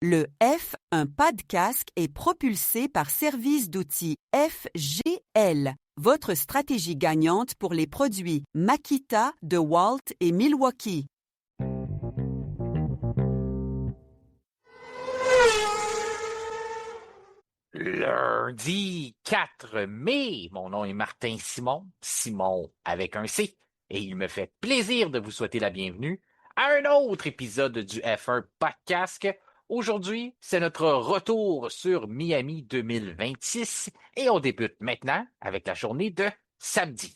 Le F, un pas de casque, est propulsé par service d'outils FGL, votre stratégie gagnante pour les produits Makita, DeWalt et Milwaukee. Lundi 4 mai, mon nom est Martin Simon avec un C, et il me fait plaisir de vous souhaiter la bienvenue à un autre épisode du F1 Podcast. Aujourd'hui, c'est notre retour sur Miami 2026 et on débute maintenant avec la journée de samedi.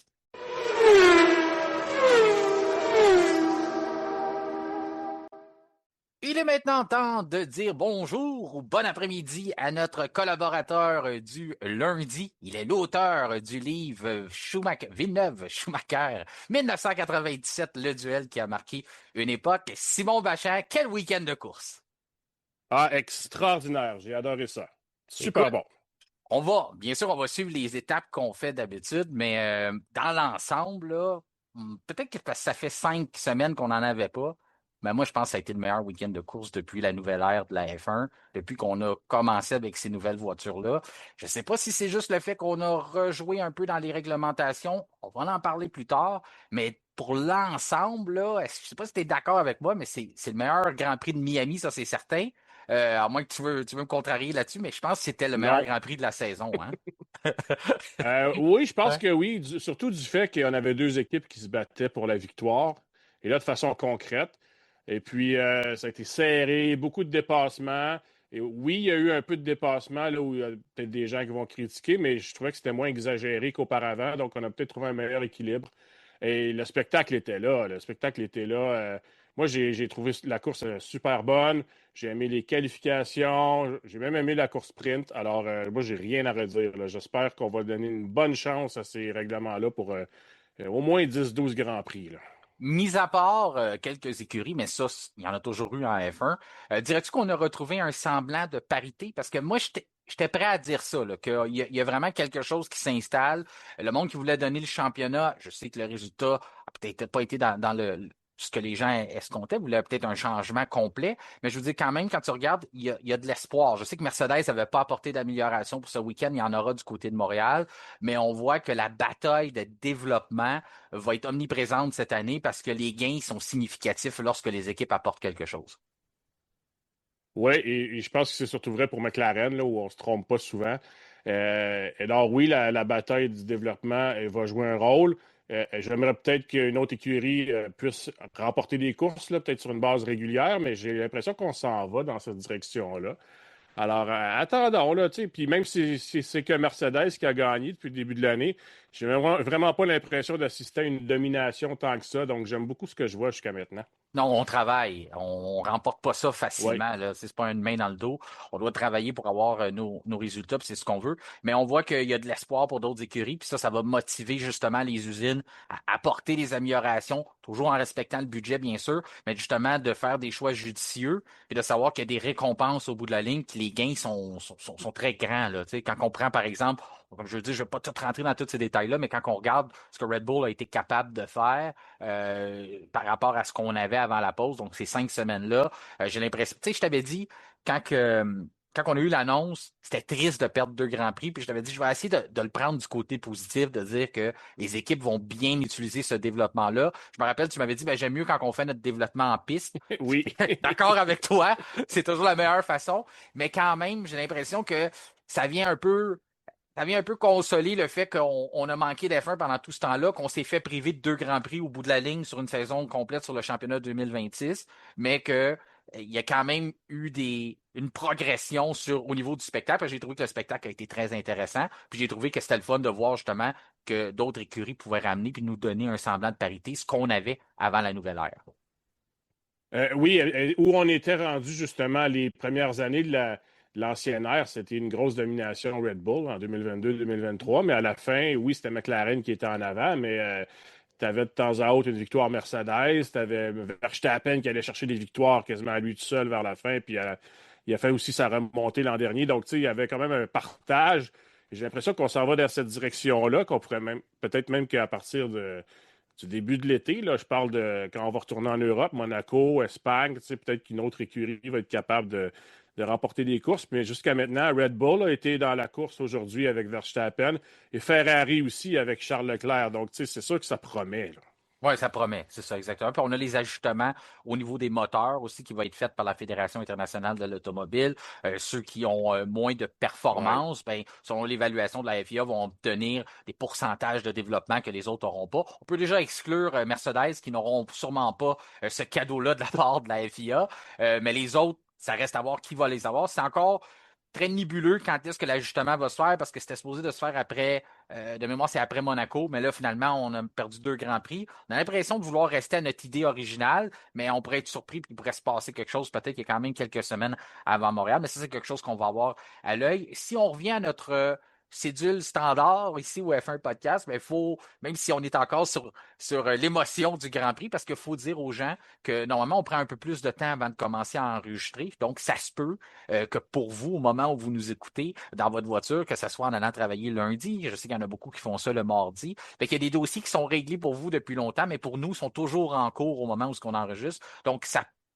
Il est maintenant temps de dire bonjour ou bon après-midi à notre collaborateur du lundi. Il est l'auteur du livre Villeneuve-Schumacher 1997, le duel qui a marqué une époque. Simon Bachand, quel week-end de course! Ah, extraordinaire. J'ai adoré ça. Super Écoute, bon. bien sûr, on va suivre les étapes qu'on fait d'habitude, mais dans l'ensemble, là, peut-être que parce que ça fait 5 semaines qu'on n'en avait pas, mais moi, je pense que ça a été le meilleur week-end de course depuis la nouvelle ère de la F1, depuis qu'on a commencé avec ces nouvelles voitures-là. Je ne sais pas si c'est juste le fait qu'on a rejoué un peu dans les réglementations, on va en parler plus tard, mais pour l'ensemble, là, je ne sais pas si tu es d'accord avec moi, mais c'est le meilleur Grand Prix de Miami, ça c'est certain. À moins que tu veux me contrarier là-dessus, mais je pense que c'était le meilleur Non. Grand Prix de la saison, hein? Oui, je pense Ouais. que oui, surtout du fait qu'on avait deux équipes qui se battaient pour la victoire, et là de façon concrète. Et puis, ça a été serré, beaucoup de dépassements. Et oui, il y a eu un peu de dépassement, là où il y a peut-être des gens qui vont critiquer, mais je trouvais que c'était moins exagéré qu'auparavant, donc on a peut-être trouvé un meilleur équilibre. Et le spectacle était là. Le spectacle était là. Moi, j'ai trouvé la course super bonne. J'ai aimé les qualifications. J'ai même aimé la course sprint. Alors, moi, j'ai rien à redire, là. J'espère qu'on va donner une bonne chance à ces règlements-là pour au moins 10-12 Grands Prix, là. Mis à part quelques écuries, mais ça, il y en a toujours eu en F1, dirais-tu qu'on a retrouvé un semblant de parité? Parce que moi, j'étais prêt à dire ça, là, qu'il y a vraiment quelque chose qui s'installe. Le monde qui voulait donner le championnat, je sais que le résultat a peut-être pas été dans ce que les gens escomptaient, voulaient peut-être un changement complet, mais je vous dis quand même, quand tu regardes, il y a de l'espoir. Je sais que Mercedes n'avait pas apporté d'amélioration pour ce week-end, il y en aura du côté de Montréal, mais on voit que la bataille de développement va être omniprésente cette année parce que les gains sont significatifs lorsque les équipes apportent quelque chose. Oui, et je pense que c'est surtout vrai pour McLaren, là, où on ne se trompe pas souvent. Alors oui, la bataille du développement va jouer un rôle. J'aimerais peut-être qu'une autre écurie puisse remporter des courses, là, peut-être sur une base régulière, mais j'ai l'impression qu'on s'en va dans cette direction-là. Alors, attendons, là, tu sais, puis même si c'est que Mercedes qui a gagné depuis le début de l'année, j'ai vraiment pas l'impression d'assister à une domination tant que ça, donc j'aime beaucoup ce que je vois jusqu'à maintenant. Non, on travaille. On remporte pas ça Oui. facilement, là. C'est pas une main dans le dos. On doit travailler pour avoir nos résultats, puis c'est ce qu'on veut. Mais on voit qu'il y a de l'espoir pour d'autres écuries, puis ça va motiver justement les usines à apporter des améliorations, toujours en respectant le budget, bien sûr, mais justement de faire des choix judicieux, puis de savoir qu'il y a des récompenses au bout de la ligne, que les gains sont très grands, là. Tu sais, quand on prend, par exemple, comme je le dis, je ne vais pas tout rentrer dans tous ces détails-là, mais quand on regarde ce que Red Bull a été capable de faire, par rapport à ce qu'on avait avant la pause, donc ces 5 semaines-là. J'ai l'impression, tu sais, je t'avais dit, quand on a eu l'annonce, c'était triste de perdre 2 Grands Prix, puis je t'avais dit, je vais essayer de le prendre du côté positif, de dire que les équipes vont bien utiliser ce développement-là. Je me rappelle, tu m'avais dit, ben, j'aime mieux quand on fait notre développement en piste. Oui. D'accord avec toi, c'est toujours la meilleure façon, mais quand même, j'ai l'impression que ça vient un peu ça vient un peu consoler le fait qu'on a manqué d'F1 pendant tout ce temps-là, qu'on s'est fait priver de 2 Grands Prix au bout de la ligne sur une saison complète sur le championnat 2026, mais que il y a quand même eu une progression au niveau du spectacle. J'ai trouvé que le spectacle a été très intéressant. Puis j'ai trouvé que c'était le fun de voir justement que d'autres écuries pouvaient ramener puis nous donner un semblant de parité, ce qu'on avait avant la nouvelle ère. Oui, où on était rendu justement les premières années de l'ancienne ère, c'était une grosse domination Red Bull en 2022-2023, mais à la fin, oui, c'était McLaren qui était en avant, mais tu avais de temps à autre une victoire Mercedes, tu avais Verstappen qui allait chercher des victoires quasiment à lui tout seul vers la fin, puis il a fait aussi sa remontée l'an dernier, donc tu sais, il y avait quand même un partage. J'ai l'impression qu'on s'en va dans cette direction-là, qu'on pourrait même, peut-être même qu'à partir du début de l'été, là, je parle de quand on va retourner en Europe, Monaco, Espagne, tu sais, peut-être qu'une autre écurie va être capable de remporter des courses. Mais jusqu'à maintenant, Red Bull a été dans la course aujourd'hui avec Verstappen et Ferrari aussi avec Charles Leclerc. Donc, tu sais, c'est sûr que ça promet, là. Oui, ça promet, c'est ça, exactement. Puis on a les ajustements au niveau des moteurs aussi qui vont être faits par la Fédération internationale de l'automobile. Ceux qui ont moins de Ouais. performance, ben, selon l'évaluation de la FIA, vont obtenir des pourcentages de développement que les autres n'auront pas. On peut déjà exclure Mercedes qui n'auront sûrement pas ce cadeau-là de la part de la FIA, mais les autres, ça reste à voir qui va les avoir. C'est encore très nébuleux quand est-ce que l'ajustement va se faire parce que c'était supposé de se faire après, de mémoire, c'est après Monaco, mais là, finalement, on a perdu 2 grands prix. On a l'impression de vouloir rester à notre idée originale, mais on pourrait être surpris qu'il pourrait se passer quelque chose peut-être qu'il y a quand même quelques semaines avant Montréal, mais ça, c'est quelque chose qu'on va avoir à l'œil. Si on revient à notre cédule standard ici au F1 Podcast, mais il faut, même si on est encore sur l'émotion du Grand Prix, parce qu'il faut dire aux gens que normalement, on prend un peu plus de temps avant de commencer à enregistrer. Donc, ça se peut que pour vous, au moment où vous nous écoutez dans votre voiture, que ce soit en allant travailler lundi, je sais qu'il y en a beaucoup qui font ça le mardi. Fait qu'il y a des dossiers qui sont réglés pour vous depuis longtemps, mais pour nous, ils sont toujours en cours au moment où on enregistre. Donc,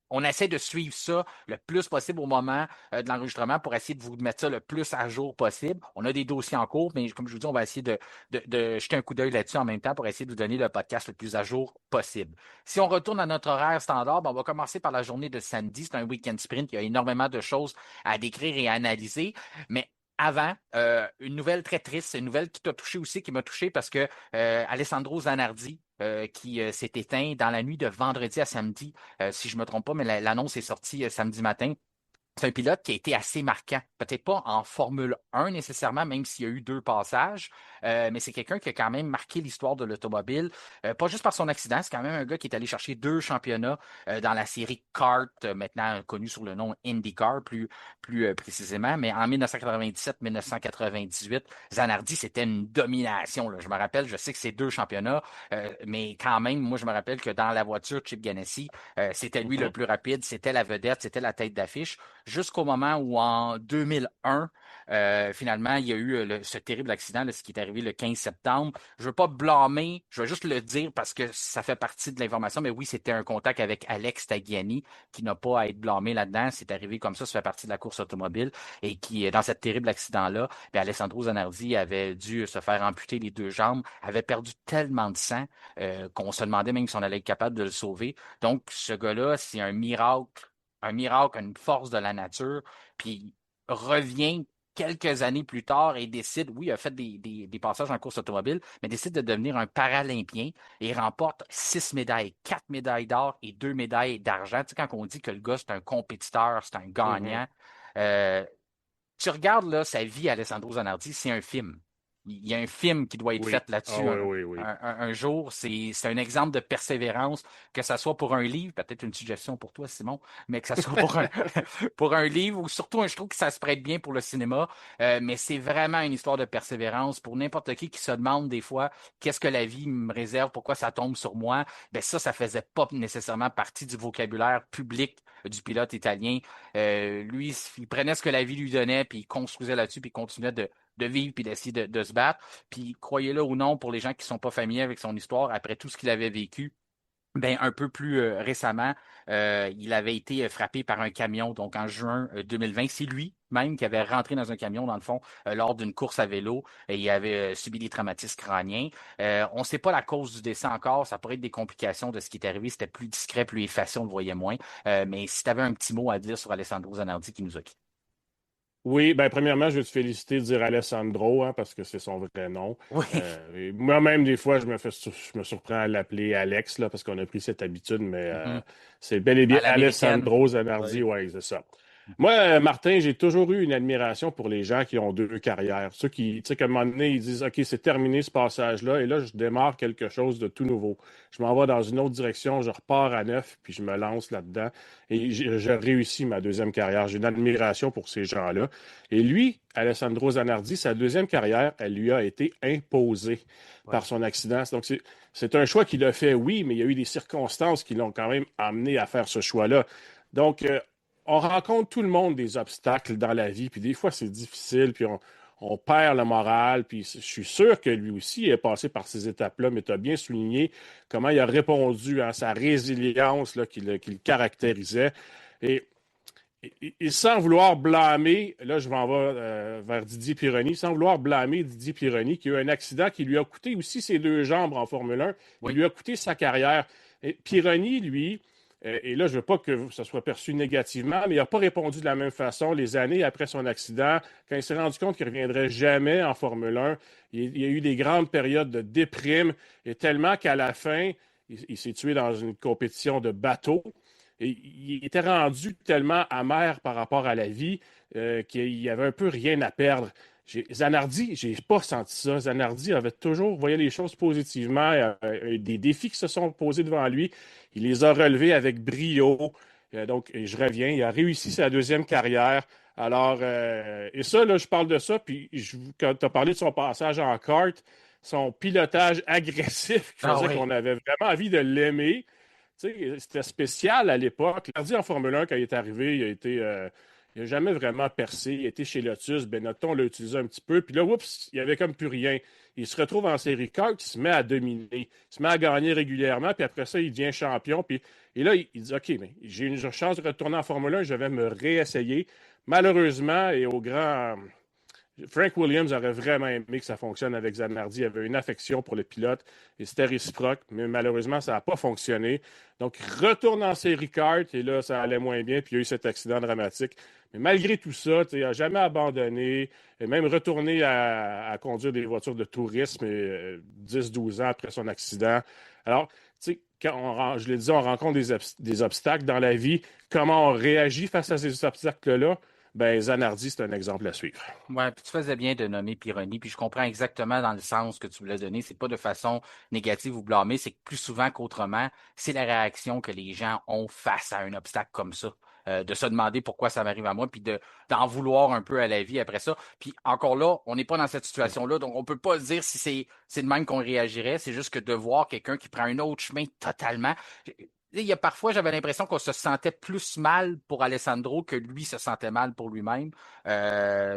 on essaie de suivre ça le plus possible au moment de l'enregistrement pour essayer de vous mettre ça le plus à jour possible. On a des dossiers en cours, mais comme je vous dis, on va essayer de jeter un coup d'œil là-dessus en même temps pour essayer de vous donner le podcast le plus à jour possible. Si on retourne à notre horaire standard, ben, on va commencer par la journée de samedi. C'est un week-end sprint. Il y a énormément de choses à décrire et à analyser. Mais avant, une nouvelle très triste, une nouvelle qui t'a touché aussi, qui m'a touché parce que Alessandro Zanardi, qui s'est éteint dans la nuit de vendredi à samedi, si je ne me trompe pas, mais l'annonce est sortie samedi matin. C'est un pilote qui a été assez marquant. Peut-être pas en Formule 1 nécessairement, même s'il y a eu 2 passages, mais c'est quelqu'un qui a quand même marqué l'histoire de l'automobile. Pas juste par son accident, c'est quand même un gars qui est allé chercher 2 championnats dans la série kart, maintenant connue sous le nom IndyCar, plus précisément. Mais en 1997-1998, Zanardi, c'était une domination, là. Je me rappelle, je sais que c'est 2 championnats, mais quand même, moi, je me rappelle que dans la voiture Chip Ganassi, c'était lui le plus rapide, c'était la vedette, c'était la tête d'affiche jusqu'au moment où en 2001, finalement, il y a eu ce terrible accident, là, ce qui est arrivé le 15 septembre. Je ne veux pas blâmer, je vais juste le dire parce que ça fait partie de l'information, mais oui, c'était un contact avec Alex Tagliani qui n'a pas à être blâmé là-dedans. C'est arrivé comme ça fait partie de la course automobile et qui, dans ce terrible accident-là, bien, Alessandro Zanardi avait dû se faire amputer les 2 jambes, avait perdu tellement de sang qu'on se demandait même si on allait être capable de le sauver. Donc, ce gars-là, c'est un miracle, une force de la nature, puis revient quelques années plus tard et décide, oui, il a fait des passages en course automobile, mais décide de devenir un paralympien et remporte 6 médailles, 4 médailles d'or et 2 médailles d'argent. Tu sais, quand on dit que le gars, c'est un compétiteur, c'est un Mhm. gagnant, euh, tu regardes là, sa vie, Alessandro Zanardi, c'est un film. Il y a un film qui doit être Oui. fait Ah là-dessus oui, oui, oui. un jour. C'est un exemple de persévérance, que ça soit pour un livre, peut-être une suggestion pour toi, Simon, mais que ça soit pour pour un livre ou surtout, je trouve que ça se prête bien pour le cinéma. Mais c'est vraiment une histoire de persévérance pour n'importe qui se demande des fois qu'est-ce que la vie me réserve, pourquoi ça tombe sur moi. Ben ça faisait pas nécessairement partie du vocabulaire public du pilote italien. Lui, il prenait ce que la vie lui donnait, puis il construisait là-dessus, puis il continuait de vivre, puis d'essayer de se battre. Puis, croyez-le ou non, pour les gens qui ne sont pas familiers avec son histoire, après tout ce qu'il avait vécu, ben, un peu plus récemment, il avait été frappé par un camion, donc en juin 2020. C'est lui même qui avait rentré dans un camion, dans le fond, lors d'une course à vélo et il avait subi des traumatismes crâniens. On ne sait pas la cause du décès encore. Ça pourrait être des complications de ce qui est arrivé. C'était plus discret, plus effacé, on le voyait moins. Mais si tu avais un petit mot à dire sur Alessandro Zanardi qui nous a quittés. Oui, ben premièrement, je veux te féliciter de dire Alessandro, hein, parce que c'est son vrai nom. Oui, Et moi-même, des fois, je me surprends à l'appeler Alex, là, parce qu'on a pris cette habitude, mais mhm. c'est bel et bien À l'américaine. Alessandro Zanardi, Oui. ouais, c'est ça. Mhm. Moi, Martin, j'ai toujours eu une admiration pour les gens qui ont 2 carrières. Ceux qui, tu sais, qu'à un moment donné, ils disent, OK, c'est terminé ce passage-là, et là, je démarre quelque chose de tout nouveau. Je m'en vais dans une autre direction, je repars à neuf, puis je me lance là-dedans, et je réussis ma 2e carrière. J'ai une admiration pour ces gens-là. Et lui, Alessandro Zanardi, sa 2e carrière, elle lui a été imposée par Oui. son accident. Donc, c'est un choix qu'il a fait, oui, mais il y a eu des circonstances qui l'ont quand même amené à faire ce choix-là. Donc, on rencontre tout le monde des obstacles dans la vie, puis des fois, c'est difficile, puis on perd le moral, puis je suis sûr que lui aussi est passé par ces étapes-là, mais tu as bien souligné comment il a répondu à sa résilience là, qui le caractérisait. Et Et sans vouloir blâmer, là je m'en vais vers Didier Pironi, sans vouloir blâmer Didier Pironi, qui a eu un accident qui lui a coûté aussi ses deux jambes en Formule 1, il Oui. lui a coûté sa carrière. Et Pironi, lui, et là je ne veux pas que ça soit perçu négativement, mais il n'a pas répondu de la même façon les années après son accident, quand il s'est rendu compte qu'il ne reviendrait jamais en Formule 1. Il y a eu des grandes périodes de déprime, et tellement qu'à la fin, il s'est tué dans une compétition de bateau. Et il était rendu tellement amer par rapport à la vie qu'il y avait un peu rien à perdre. Zanardi, j'ai pas senti ça. Zanardi avait toujours voyé les choses positivement. Des défis qui se sont posés devant lui, il les a relevés avec brio. Donc, et je reviens, il a réussi sa deuxième carrière. Alors, et ça, là, je parle de ça, puis quand tu as parlé de son passage en kart, son pilotage agressif qui Ah faisait oui. qu'on avait vraiment envie de l'aimer. Tu sais, c'était spécial à l'époque. Lardy en Formule 1, quand il est arrivé, il n'a jamais vraiment percé. Il était chez Lotus. Benetton l'a utilisé un petit peu. Puis là, oups, il n'y avait comme plus rien. Il se retrouve en série kart, il se met à dominer. Il se met à gagner régulièrement. Puis après ça, il devient champion. Et là, il dit OK, mais j'ai une chance de retourner en Formule 1. Je vais me réessayer. Malheureusement, et au grand. Frank Williams aurait vraiment aimé que ça fonctionne avec Zanardi. Il avait une affection pour le pilote et c'était réciproque, mais malheureusement, ça n'a pas fonctionné. Donc, il retourne en série kart et là, ça allait moins bien, puis il y a eu cet accident dramatique. Mais malgré tout ça, il n'a jamais abandonné, et même retourné à conduire des voitures de tourisme 10-12 ans après son accident. Alors, tu sais, je l'ai dit, on rencontre des obstacles dans la vie. Comment on réagit face à ces obstacles-là? Ben, Zanardi, c'est un exemple à suivre. Ouais, puis tu faisais bien de nommer Pironi, puis je comprends exactement dans le sens que tu voulais donner. C'est pas de façon négative ou blâmée, c'est que plus souvent qu'autrement, c'est la réaction que les gens ont face à un obstacle comme ça. De se demander pourquoi ça m'arrive à moi, puis d'en vouloir un peu à la vie après ça. Puis encore là, on n'est pas dans cette situation-là, donc on peut pas dire si c'est de même qu'on réagirait. C'est juste que de voir quelqu'un qui prend un autre chemin totalement. Il y a parfois, j'avais l'impression qu'on se sentait plus mal pour Alessandro que lui se sentait mal pour lui-même.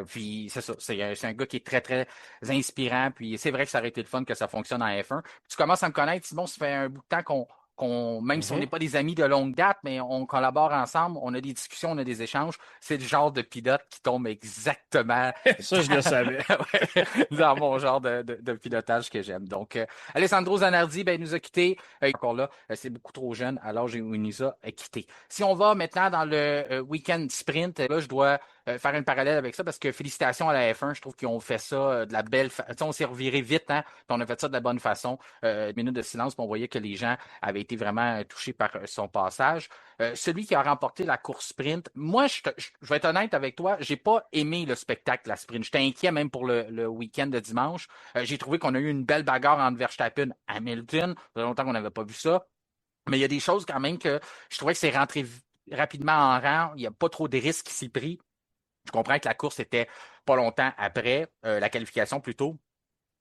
Puis c'est ça, c'est un gars qui est très, très inspirant. Puis c'est vrai que ça aurait été le fun que ça fonctionne en F1. Puis tu commences à me connaître, Simon, ça fait un bout de temps même si on n'est pas des amis de longue date, mais on collabore ensemble, on a des discussions, on a des échanges. C'est le genre de pilote qui tombe exactement Ça, je le savais. ouais, dans mon genre de pilotage que j'aime. Donc, Alessandro Zanardi, ben, il nous a quittés. Encore là, c'est beaucoup trop jeune à l'âge où il nous a quittés. Si on va maintenant dans le week-end sprint, là, je dois faire une parallèle avec ça parce que félicitations à la F1. Je trouve qu'ils ont fait ça de la belle façon. On s'est reviré vite, hein, puis on a fait ça de la bonne façon. Minute de silence, puis on voyait que les gens avaient été vraiment touchés par son passage. Celui qui a remporté la course sprint, moi, je vais être honnête avec toi, j'ai pas aimé le spectacle, la sprint. J'étais inquiet même pour le week-end de dimanche. J'ai trouvé qu'on a eu une belle bagarre entre Verstappen et Hamilton. Ça fait longtemps qu'on n'avait pas vu ça. Mais il y a des choses quand même que je trouvais que c'est rentré rapidement en rang. Il n'y a pas trop de risques qui s'y pris. Je comprends que la course était pas longtemps après, la qualification plutôt.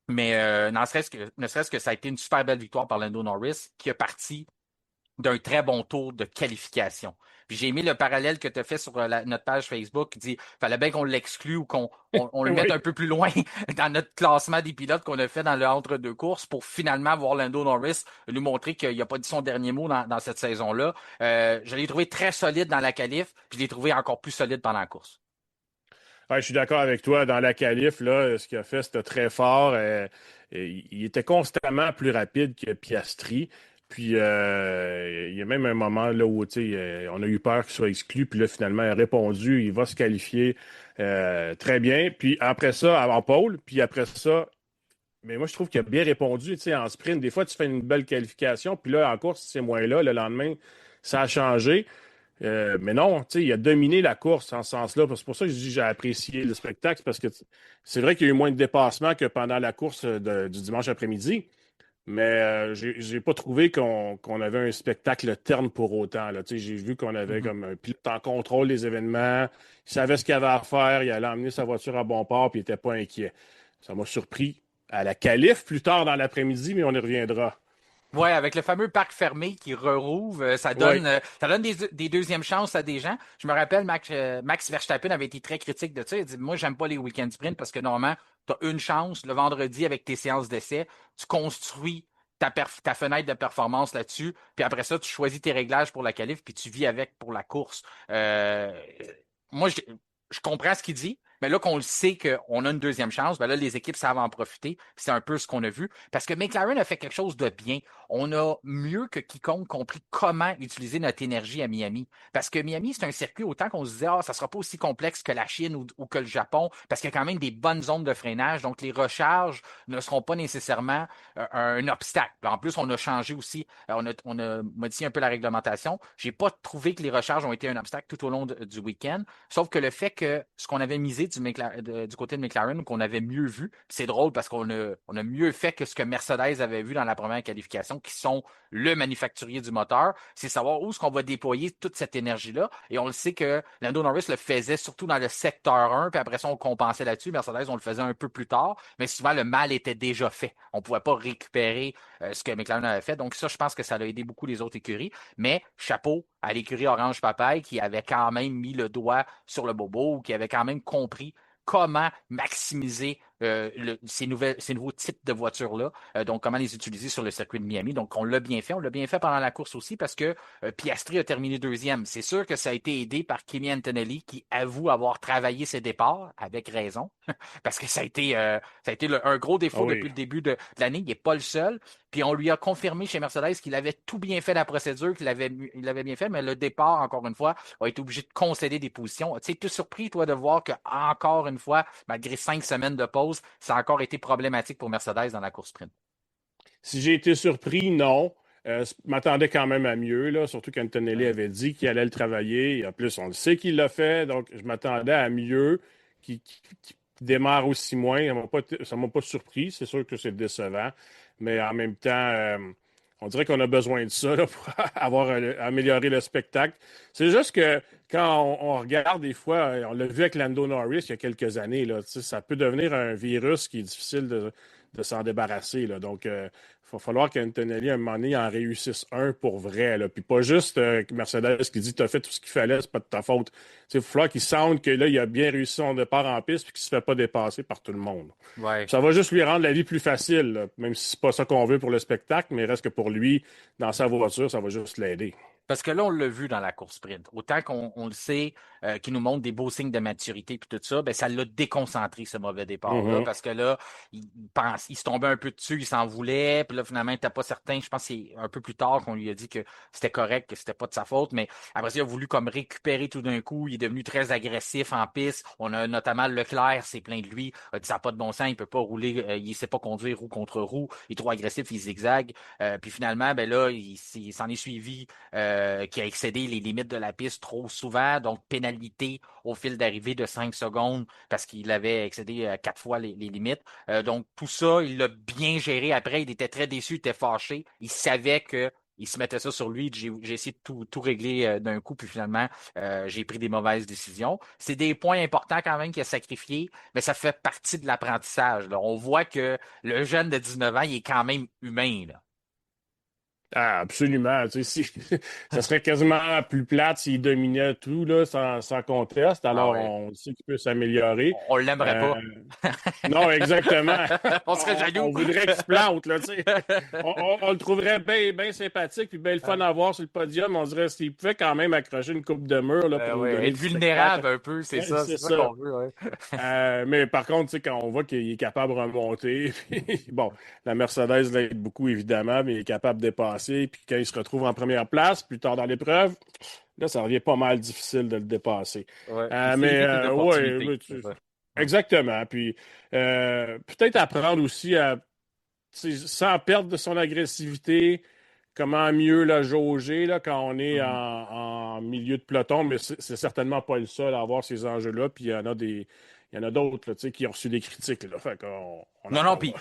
Mais ne serait-ce que ça a été une super belle victoire par Lando Norris qui est parti d'un très bon tour de qualification. Puis j'ai aimé le parallèle que tu as fait sur notre page Facebook qui dit fallait bien qu'on l'exclue ou qu'on le mette Oui. un peu plus loin dans notre classement des pilotes qu'on a fait dans le entre-deux courses pour finalement voir Lando Norris lui montrer qu'il n'a pas dit son dernier mot dans cette saison-là. Je l'ai trouvé très solide dans la qualif, puis je l'ai trouvé encore plus solide pendant la course. Ouais, je suis d'accord avec toi. Dans la qualif, là, ce qu'il a fait, c'était très fort. Il était constamment plus rapide que Piastri. Puis, il y a même un moment là où tu sais, on a eu peur qu'il soit exclu. Puis là, finalement, il a répondu. Il va se qualifier très bien. Puis après ça, en pole. Puis après ça, mais moi, je trouve qu'il a bien répondu. Tu sais, en sprint, des fois, tu fais une belle qualification. Puis là, en course, c'est moins là. Le lendemain, ça a changé. Mais non, tu sais, il a dominé la course en ce sens-là. C'est pour ça que je dis que j'ai apprécié le spectacle, parce que c'est vrai qu'il y a eu moins de dépassement que pendant la course du dimanche après-midi, mais j'ai pas trouvé qu'on avait un spectacle terne pour autant. Là. Tu sais, j'ai vu qu'on avait Mhm. comme un pilote en contrôle des événements, il savait ce qu'il avait à faire, il allait emmener sa voiture à bon port, puis il n'était pas inquiet. Ça m'a surpris à la qualif plus tard dans l'après-midi, mais on y reviendra. Ouais, avec le fameux parc fermé qui rouvre, Oui. ça donne des deuxièmes chances à des gens. Je me rappelle, Max Verstappen avait été très critique de ça. Il dit, moi, j'aime pas les week-end sprints parce que normalement, tu as une chance le vendredi avec tes séances d'essai. Tu construis ta fenêtre de performance là-dessus, puis après ça, tu choisis tes réglages pour la qualif, puis tu vis avec pour la course. Moi, je comprends ce qu'il dit, mais là qu'on le sait qu'on a une deuxième chance, ben là, les équipes savent en profiter. C'est un peu ce qu'on a vu. Parce que McLaren a fait quelque chose de bien. On a mieux que quiconque compris comment utiliser notre énergie à Miami. Parce que Miami, c'est un circuit, autant qu'on se disait, ça sera pas aussi complexe que la Chine ou que le Japon, parce qu'il y a quand même des bonnes zones de freinage. Donc, les recharges ne seront pas nécessairement un obstacle. En plus, on a changé aussi, on a modifié un peu la réglementation. J'ai pas trouvé que les recharges ont été un obstacle tout au long du week-end. Sauf que le fait que ce qu'on avait misé du côté de McLaren, qu'on avait mieux vu, c'est drôle parce on a mieux fait que ce que Mercedes avait vu dans la première qualification, qui sont le manufacturier du moteur, c'est savoir où est-ce qu'on va déployer toute cette énergie-là. Et on le sait que Lando Norris le faisait surtout dans le secteur 1, puis après ça, on compensait là-dessus. Mercedes, on le faisait un peu plus tard, mais souvent, le mal était déjà fait. On ne pouvait pas récupérer ce que McLaren avait fait. Donc ça, je pense que ça a aidé beaucoup les autres écuries. Mais chapeau à l'écurie Orange Papaye qui avait quand même mis le doigt sur le bobo ou qui avait quand même compris comment maximiser ces nouveaux types de voitures-là, donc comment les utiliser sur le circuit de Miami. Donc, on l'a bien fait. On l'a bien fait pendant la course aussi parce que Piastri a terminé deuxième. C'est sûr que ça a été aidé par Kimi Antonelli qui avoue avoir travaillé ses départs, avec raison, parce que ça a été un gros défaut depuis le début de l'année. Il n'est pas le seul. Puis on lui a confirmé chez Mercedes qu'il avait tout bien fait la procédure, qu'il avait bien fait, mais le départ, encore une fois, a été obligé de concéder des positions. Tu sais, tu es surpris, toi, de voir que encore une fois, malgré 5 semaines de pause, ça a encore été problématique pour Mercedes dans la course sprint. Si j'ai été surpris, non. Je m'attendais quand même à mieux, là, surtout qu'Antonelli avait dit qu'il allait le travailler. Et en plus, on le sait qu'il l'a fait, donc je m'attendais à mieux, qu'il démarre aussi moins. Ça ne m'a pas surpris. C'est sûr que c'est décevant. Mais en même temps, on dirait qu'on a besoin de ça là, pour améliorer le spectacle. C'est juste que quand on regarde des fois, on l'a vu avec Lando Norris il y a quelques années, là, ça peut devenir un virus qui est difficile de s'en débarrasser. Là. Donc, il va falloir qu'Antonelli, à un moment donné, en réussisse un pour vrai. Là. Puis pas juste Mercedes qui dit « tu as fait tout ce qu'il fallait, c'est pas de ta faute ». Il va falloir qu'il sente que là, il a bien réussi son départ en piste et qu'il ne se fait pas dépasser par tout le monde. Ouais. Ça va juste lui rendre la vie plus facile, là, même si c'est pas ça qu'on veut pour le spectacle, mais reste que pour lui, dans sa voiture, ça va juste l'aider. Parce que là, on l'a vu dans la course sprint. Autant qu'on le sait, qu'il nous montre des beaux signes de maturité et tout ça, ben, ça l'a déconcentré, ce mauvais départ-là. Parce que là, il se tombait un peu dessus, il s'en voulait. Puis là, finalement, il n'était pas certain. Je pense que c'est un peu plus tard qu'on lui a dit que c'était correct, que c'était pas de sa faute. Mais après ça, il a voulu comme récupérer tout d'un coup. Il est devenu très agressif en piste. On a notamment Leclerc, c'est plein de lui. A dit, ça n'a pas de bon sens, il peut pas rouler, il ne sait pas conduire roue contre roue. Il est trop agressif, il zigzague. Puis finalement, ben là, il s'en est suivi. Qui a excédé les limites de la piste trop souvent, donc pénalité au fil d'arrivée de 5 secondes parce qu'il avait excédé 4 fois les limites. Donc tout ça, il l'a bien géré après. Il était très déçu, il était fâché. Il savait que il se mettait ça sur lui. J'ai essayé de tout régler d'un coup, puis finalement, j'ai pris des mauvaises décisions. C'est des points importants quand même qu'il a sacrifiés, mais ça fait partie de l'apprentissage. Là. On voit que le jeune de 19 ans, il est quand même humain. Là. Ah, absolument. Tu sais, ça serait quasiment plus plate s'il dominait tout là, sans conteste. Alors, ouais. on sait qu'il peut s'améliorer. On l'aimerait pas. Non, exactement. On serait jaloux. On voudrait qu'il se plante. Là, tu sais. On le trouverait bien sympathique puis bien le fun à voir sur le podium. On dirait qu'il pouvait quand même accrocher une coupe de mur là, pour nous donner être vulnérable un peu, c'est ça. C'est ça qu'on veut. Ouais. mais par contre, tu sais, quand on voit qu'il est capable de remonter, bon, la Mercedes l'aide beaucoup évidemment, mais il est capable de dépasser. Puis quand il se retrouve en première place, plus tard dans l'épreuve, là, ça devient pas mal difficile de le dépasser. Ouais. Exactement. Puis peut-être apprendre aussi à, sans perdre de son agressivité, comment mieux la jauger là, quand on est en milieu de peloton, mais c'est certainement pas le seul à avoir ces enjeux-là. Puis il y en a d'autres là, qui ont reçu des critiques. Là. Fait qu'on, non, puis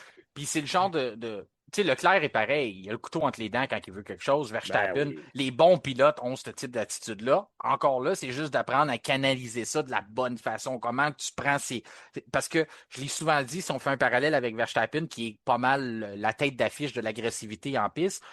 c'est le genre de tu sais, Leclerc est pareil. Il a le couteau entre les dents quand il veut quelque chose. Verstappen, les bons pilotes ont ce type d'attitude-là. Encore là, c'est juste d'apprendre à canaliser ça de la bonne façon. Comment tu prends ces... Parce que, je l'ai souvent dit, si on fait un parallèle avec Verstappen, qui est pas mal la tête d'affiche de l'agressivité en piste,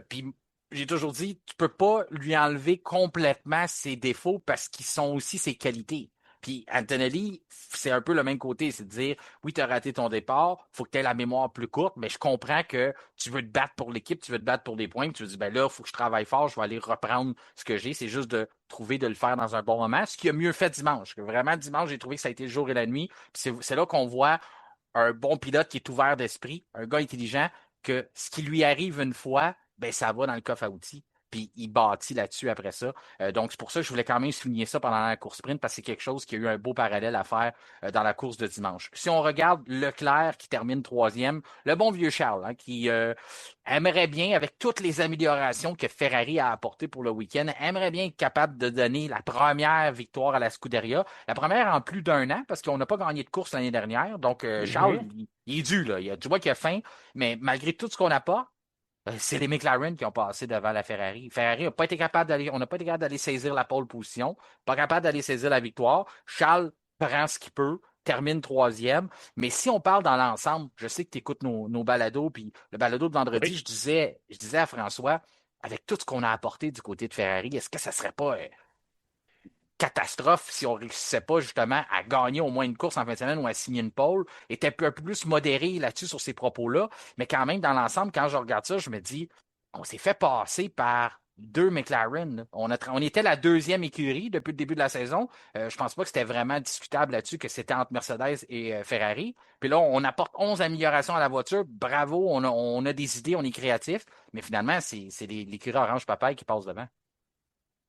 puis j'ai toujours dit, tu peux pas lui enlever complètement ses défauts parce qu'ils sont aussi ses qualités. Puis Antonelli, c'est un peu le même côté, c'est de dire, oui, tu as raté ton départ, faut que tu aies la mémoire plus courte, mais je comprends que tu veux te battre pour l'équipe, tu veux te battre pour des points, puis tu te dis, ben là, il faut que je travaille fort, je vais aller reprendre ce que j'ai. C'est juste de trouver de le faire dans un bon moment. Ce qui a mieux fait dimanche. Vraiment, dimanche, j'ai trouvé que ça a été le jour et la nuit. Puis c'est là qu'on voit un bon pilote qui est ouvert d'esprit, un gars intelligent, que ce qui lui arrive une fois, ben ça va dans le coffre à outils. Puis il bâtit là-dessus après ça. Donc, c'est pour ça que je voulais quand même souligner ça pendant la course sprint, parce que c'est quelque chose qui a eu un beau parallèle à faire dans la course de dimanche. Si on regarde Leclerc qui termine troisième, le bon vieux Charles, hein, qui aimerait bien, avec toutes les améliorations que Ferrari a apportées pour le week-end, aimerait bien être capable de donner la première victoire à la Scuderia. La première en plus d'un an, parce qu'on n'a pas gagné de course l'année dernière. Donc, Charles, il est dû, là. Tu vois qu'il a faim, mais malgré tout ce qu'on n'a pas, c'est les McLaren qui ont passé devant la Ferrari. Ferrari n'a pas été capable d'aller, on n'a pas été capable d'aller saisir la pole position, pas capable d'aller saisir la victoire. Charles prend ce qu'il peut, termine troisième. Mais si on parle dans l'ensemble, je sais que tu écoutes nos balados, puis le balado de vendredi, Oui. je disais à François, avec tout ce qu'on a apporté du côté de Ferrari, est-ce que ça serait pas catastrophe si on ne réussissait pas justement à gagner au moins une course en fin de semaine ou à signer une pole, était un peu plus modéré là-dessus sur ces propos-là. Mais quand même, dans l'ensemble, quand je regarde ça, je me dis, on s'est fait passer par deux McLaren. On était la deuxième écurie depuis le début de la saison. Je pense pas que c'était vraiment discutable là-dessus, que c'était entre Mercedes et Ferrari. Puis là, on apporte 11 améliorations à la voiture. Bravo, on a des idées, on est créatif. Mais finalement, c'est l'écurie Orange Papaye qui passe devant.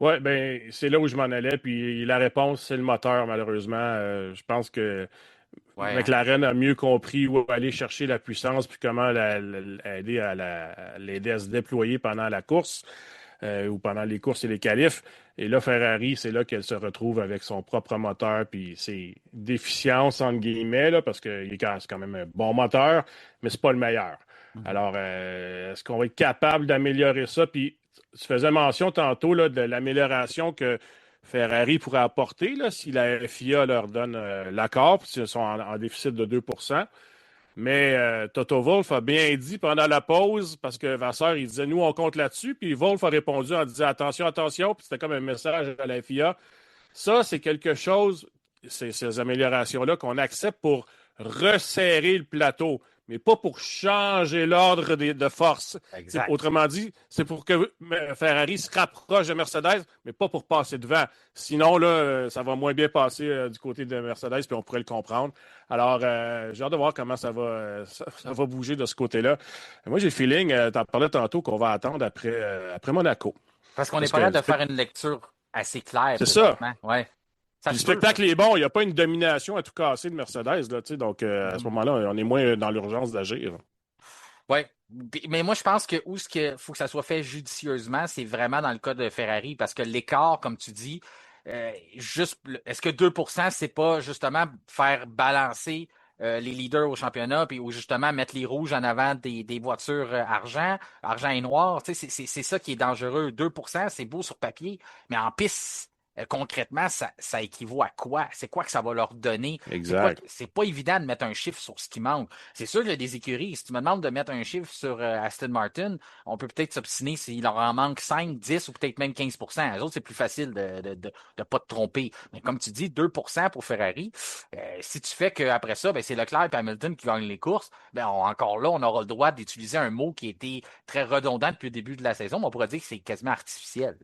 Oui, ben c'est là où je m'en allais. Puis la réponse, c'est le moteur, malheureusement. Je pense que Ouais, hein? McLaren a mieux compris où aller chercher la puissance puis comment aider l'aider à se déployer pendant la course ou pendant les courses et les qualifs. Et là, Ferrari, c'est là qu'elle se retrouve avec son propre moteur puis ses déficiences, entre guillemets, là, parce que c'est quand même un bon moteur, mais c'est pas le meilleur. Mhm. Alors, est-ce qu'on va être capable d'améliorer ça? Puis, tu faisais mention tantôt là, de l'amélioration que Ferrari pourrait apporter là, si la FIA leur donne l'accord, puis s'ils sont en déficit de 2. Mais Toto Wolff a bien dit pendant la pause, parce que Vasseur, il disait, nous, on compte là-dessus, puis Wolff a répondu en disant, attention, attention, puis c'était comme un message à la FIA. Ça, c'est quelque chose, ces améliorations-là, qu'on accepte pour resserrer le plateau, mais pas pour changer l'ordre de force. Exact. Autrement dit, c'est pour que Ferrari se rapproche de Mercedes, mais pas pour passer devant. Sinon, là, ça va moins bien passer du côté de Mercedes, puis on pourrait le comprendre. Alors, j'ai hâte de voir comment ça va bouger de ce côté-là. Moi, j'ai le feeling, tu en parlais tantôt, qu'on va attendre après Monaco. Parce qu'on n'est Parce pas que là de faire une lecture assez claire c'est ça. présentement. Ouais. Ça Puis le se peut, ça. spectacle est bon, il n'y a pas une domination à tout casser de Mercedes, là, donc à ce Mhm. moment-là, on est moins dans l'urgence d'agir. Ouais. Mais moi, je pense que où ce que faut que ça soit fait judicieusement, c'est vraiment dans le cas de Ferrari, parce que l'écart, comme tu dis, est-ce que 2%, c'est pas justement faire balancer les leaders au championnat, puis ou justement mettre les rouges en avant des voitures argent et noir. Tu sais, c'est ça qui est dangereux. 2%, c'est beau sur papier, mais en piste, concrètement, ça équivaut à quoi? C'est quoi que ça va leur donner? Exact. C'est pas évident de mettre un chiffre sur ce qui manque. C'est sûr qu'il y a des écuries. Si tu me demandes de mettre un chiffre sur Aston Martin, on peut peut-être s'obstiner s'il leur en manque 5, 10 ou peut-être même 15%. Les autres, c'est plus facile de pas te tromper. Mais comme tu dis, 2% pour Ferrari. Si tu fais qu'après ça, ben, c'est Leclerc et Hamilton qui gagnent les courses, ben, encore là, on aura le droit d'utiliser un mot qui était très redondant depuis le début de la saison, mais on pourrait dire que c'est quasiment artificiel.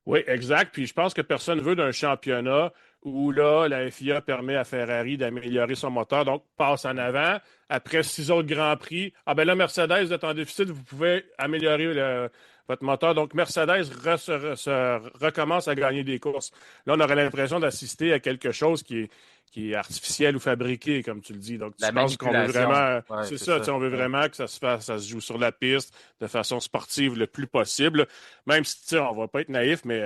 Oui, exact. Puis je pense que personne ne veut d'un championnat où là, la FIA permet à Ferrari d'améliorer son moteur, donc passe en avant. Après 6 autres Grands Prix, ah ben là, Mercedes, vous êtes en déficit, vous pouvez améliorer votre moteur. Donc Mercedes recommence à gagner des courses. Là, on aurait l'impression d'assister à quelque chose qui est artificiel ou fabriqué, comme tu le dis. Donc, La je pense qu'on veut manipulation. vraiment, Ouais, c'est c'est ça, ça. on veut Ouais. vraiment que ça se joue sur la piste de façon sportive le plus possible. Même si, tu sais, on va pas être naïf, mais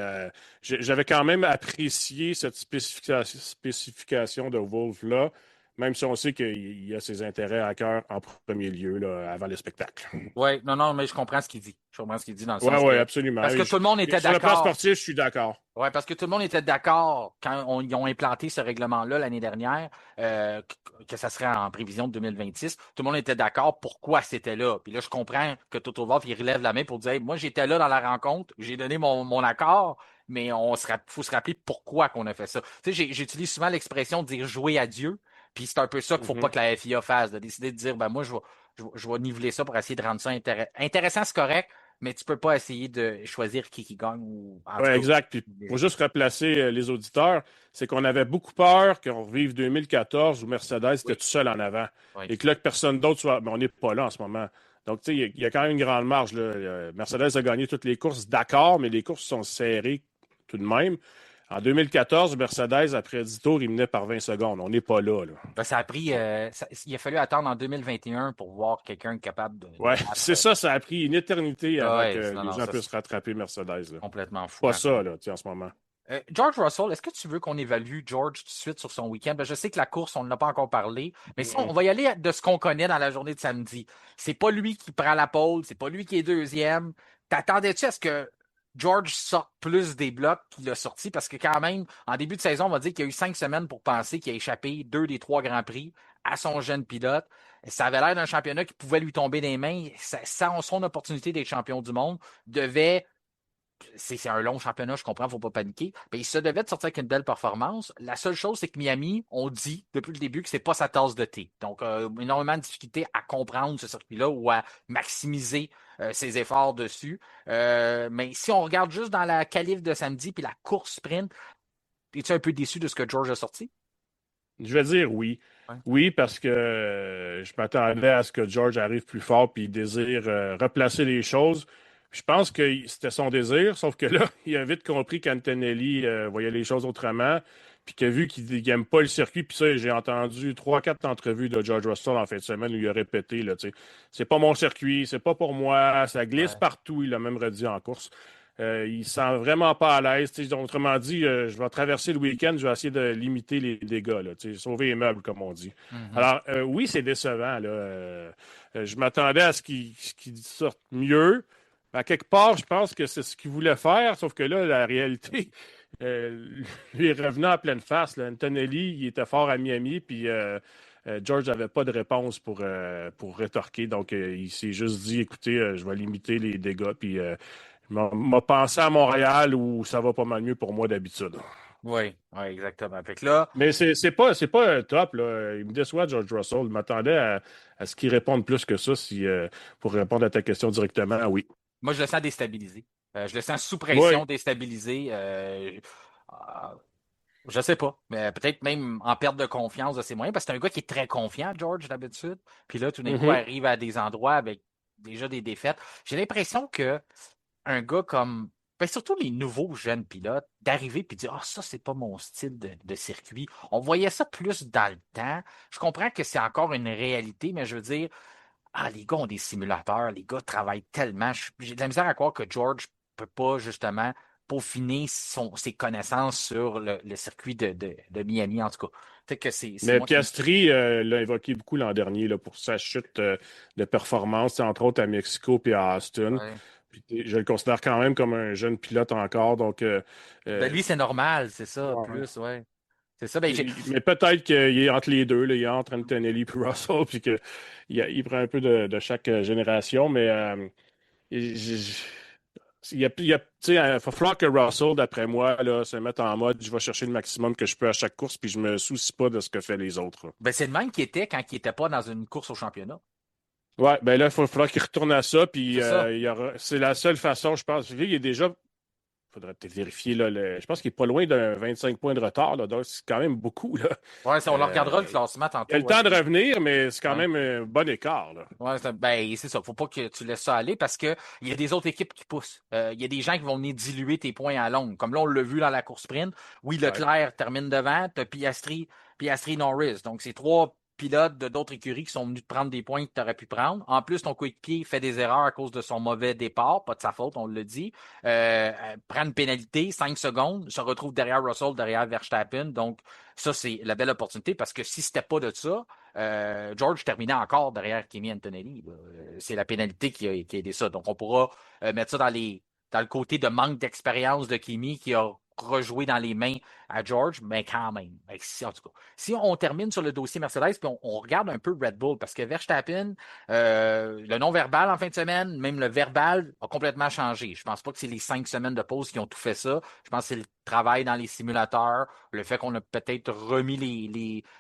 j'avais quand même apprécié cette spécification de Wolf-là, même si on sait qu'il a ses intérêts à cœur en premier lieu, là, avant le spectacle. Oui, non, non, mais je comprends ce qu'il dit. Je comprends ce qu'il dit dans le Oui, sens oui, que. absolument. Parce que tout le monde était Sur le plan d'accord. sportif, je suis d'accord. Ouais, parce que tout le monde était d'accord quand ils ont implanté ce règlement-là l'année dernière, que ça serait en prévision de 2026. Tout le monde était d'accord pourquoi c'était là. Puis là, je comprends que Toto Wolff, il relève la main pour dire, moi, j'étais là dans la rencontre, j'ai donné mon accord, mais faut se rappeler pourquoi qu'on a fait ça. Tu sais, j'utilise souvent l'expression de dire jouer à Dieu, puis c'est un peu ça qu'il faut pas que la FIA fasse, de décider de dire, ben moi, je vais niveler ça pour essayer de rendre ça intéressant, c'est correct, mais tu peux pas essayer de choisir qui gagne ou en Oui, tout cas. exact. Puis, pour juste replacer les auditeurs, c'est qu'on avait beaucoup peur qu'on revive 2014 où Mercedes était Oui, tout seul en avant oui. et que là, que personne d'autre soit. Mais on n'est pas là en ce moment. Donc, tu sais, il y a quand même une grande marge, là. Mercedes a gagné toutes les courses, d'accord, mais les courses sont serrées tout de même. En 2014, Mercedes, après 10 tours, il menait par 20 secondes. On n'est pas là, là. Ben, ça a pris, il a fallu attendre en 2021 pour voir quelqu'un capable de Ouais, c'est battre. ça, ça a pris une éternité avant Ouais, que non, les non, gens ça puissent c'est rattraper Mercedes, là. complètement fou. Pas Hein. ça, là, tu sais, en ce moment. George Russell, est-ce que tu veux qu'on évalue George tout de suite sur son week-end? Ben, je sais que la course, on n'en a pas encore parlé, mais si on va y aller de ce qu'on connaît dans la journée de samedi. C'est pas lui qui prend la pole, c'est pas lui qui est deuxième. T'attendais-tu à ce que George sorte plus des blocs qu'il a sorti? Parce que quand même, en début de saison, on va dire qu'il y a eu 5 semaines pour penser qu'il a échappé 2 des 3 grands prix à son jeune pilote. Ça avait l'air d'un championnat qui pouvait lui tomber des mains. Son opportunité d'être champion du monde devait c'est un long championnat, je comprends, il ne faut pas paniquer. Mais il se devait de sortir avec une belle performance. La seule chose, c'est que Miami, on dit depuis le début que c'est pas sa tasse de thé. Donc, énormément de difficultés à comprendre ce circuit-là ou à maximiser ses efforts dessus. Mais si on regarde juste dans la qualif de samedi puis la course sprint, es-tu un peu déçu de ce que George a sorti? Je vais dire oui. Ouais. Oui, parce que je m'attendais à ce que George arrive plus fort puis il désire replacer les choses. Je pense que c'était son désir, sauf que là, il a vite compris qu'Antonelli voyait les choses autrement, puis qu'il a vu qu'il n'aime pas le circuit. Puis ça, j'ai entendu 3, 4 entrevues de George Russell en fin de semaine où il a répété, là, tu sais, c'est pas mon circuit, c'est pas pour moi, ça glisse Ouais. partout, il l'a même redit en course. Il se sent vraiment pas à l'aise. Autrement dit, je vais traverser le week-end, je vais essayer de limiter les dégâts, là, sauver les meubles, comme on dit. Mhm. Alors, oui, c'est décevant. Là. Je m'attendais à ce qu'il sorte mieux. À quelque part, je pense que c'est ce qu'il voulait faire, sauf que là, la réalité, euh, lui est revenu en pleine face. Là. Antonelli, il était fort à Miami, puis George n'avait pas de réponse pour rétorquer. Donc, il s'est juste dit, écoutez, je vais limiter les dégâts, puis m'a pensé à Montréal où ça va pas mal mieux pour moi d'habitude. Oui, oui, exactement. Fait que là, Mais c'est pas top, là. Il me déçoit, George Russell. Je m'attendais à ce qu'il réponde plus que ça si, pour répondre à ta question directement. Ah oui. moi, je le sens déstabilisé. Je le sens sous Oui. pression, déstabilisé. Je sais pas, mais peut-être même en perte de confiance de ses moyens, parce que c'est un gars qui est très confiant, George, d'habitude. Puis là, tout d'un coup, Mhm. arrive à des endroits avec déjà des défaites. J'ai l'impression que un gars comme, ben, surtout les nouveaux jeunes pilotes, d'arriver et de dire, ah, ça, c'est pas mon style de circuit. On voyait ça plus dans le temps. Je comprends que c'est encore une réalité, mais je veux dire, ah, les gars ont des simulateurs, les gars travaillent tellement. J'ai de la misère à croire que George peut pas justement peaufiner ses connaissances sur le circuit de Miami, en tout cas. Peut-être que c'est Mais moi qui. Piastri l'a évoqué beaucoup l'an dernier là, pour sa chute de performance, entre autres à Mexico puis à Austin. Ouais. Puis, je le considère quand même comme un jeune pilote encore. Donc, Ben lui, c'est normal, c'est ça, ouais. plus, ouais. C'est ça. Ben, Mais peut-être qu'il est entre les deux, là, il est entre Antonelli et Russell, puis qu'il prend un peu de chaque génération, mais il, tu sais, il va falloir que Russell, d'après moi, là, se mette en mode je vais chercher le maximum que je peux à chaque course, puis je me soucie pas de ce que fait les autres. Là. ben, c'est le même qui était quand il n'était pas dans une course au championnat. Ouais, ben là, il va falloir qu'il retourne à ça, puis C'est ça. c'est la seule façon, je pense. Il est déjà faudrait peut-être vérifier. Là, je pense qu'il n'est pas loin d'un 25 points de retard. Là, donc, c'est quand même beaucoup. Là. Ouais, on le regardera le Euh, classement il a tantôt. le Ouais. temps de revenir, mais c'est quand Ouais. même un bon écart. Là. Ouais, ben, c'est ça. Faut pas que tu laisses ça aller parce que il y a des autres équipes qui poussent. Il y a des gens qui vont venir diluer tes points à longue. Comme là, on l'a vu dans la course sprint. Oui, Ouais. Leclerc termine devant. T'as Piastri Norris. Donc, c'est trois pilotes de d'autres écuries qui sont venus te prendre des points que tu aurais pu prendre. En plus, ton coéquipier fait des erreurs à cause de son mauvais départ. Pas de sa faute, on le dit. Prend une pénalité, 5 secondes, se retrouve derrière Russell, derrière Verstappen. Donc, ça, c'est la belle opportunité parce que si c'était pas de ça, George terminait encore derrière Kimi Antonelli. Là. C'est la pénalité qui a aidé ça. Donc, on pourra mettre ça dans le côté de manque d'expérience de Kimi qui a rejoué dans les mains à George, mais quand même. En tout cas, si on termine sur le dossier Mercedes, puis on regarde un peu Red Bull, parce que Verstappen, le non-verbal en fin de semaine, même le verbal, a complètement changé. Je pense pas que c'est les 5 semaines de pause qui ont tout fait ça. Je pense que c'est le travail dans les simulateurs, le fait qu'on a peut-être remis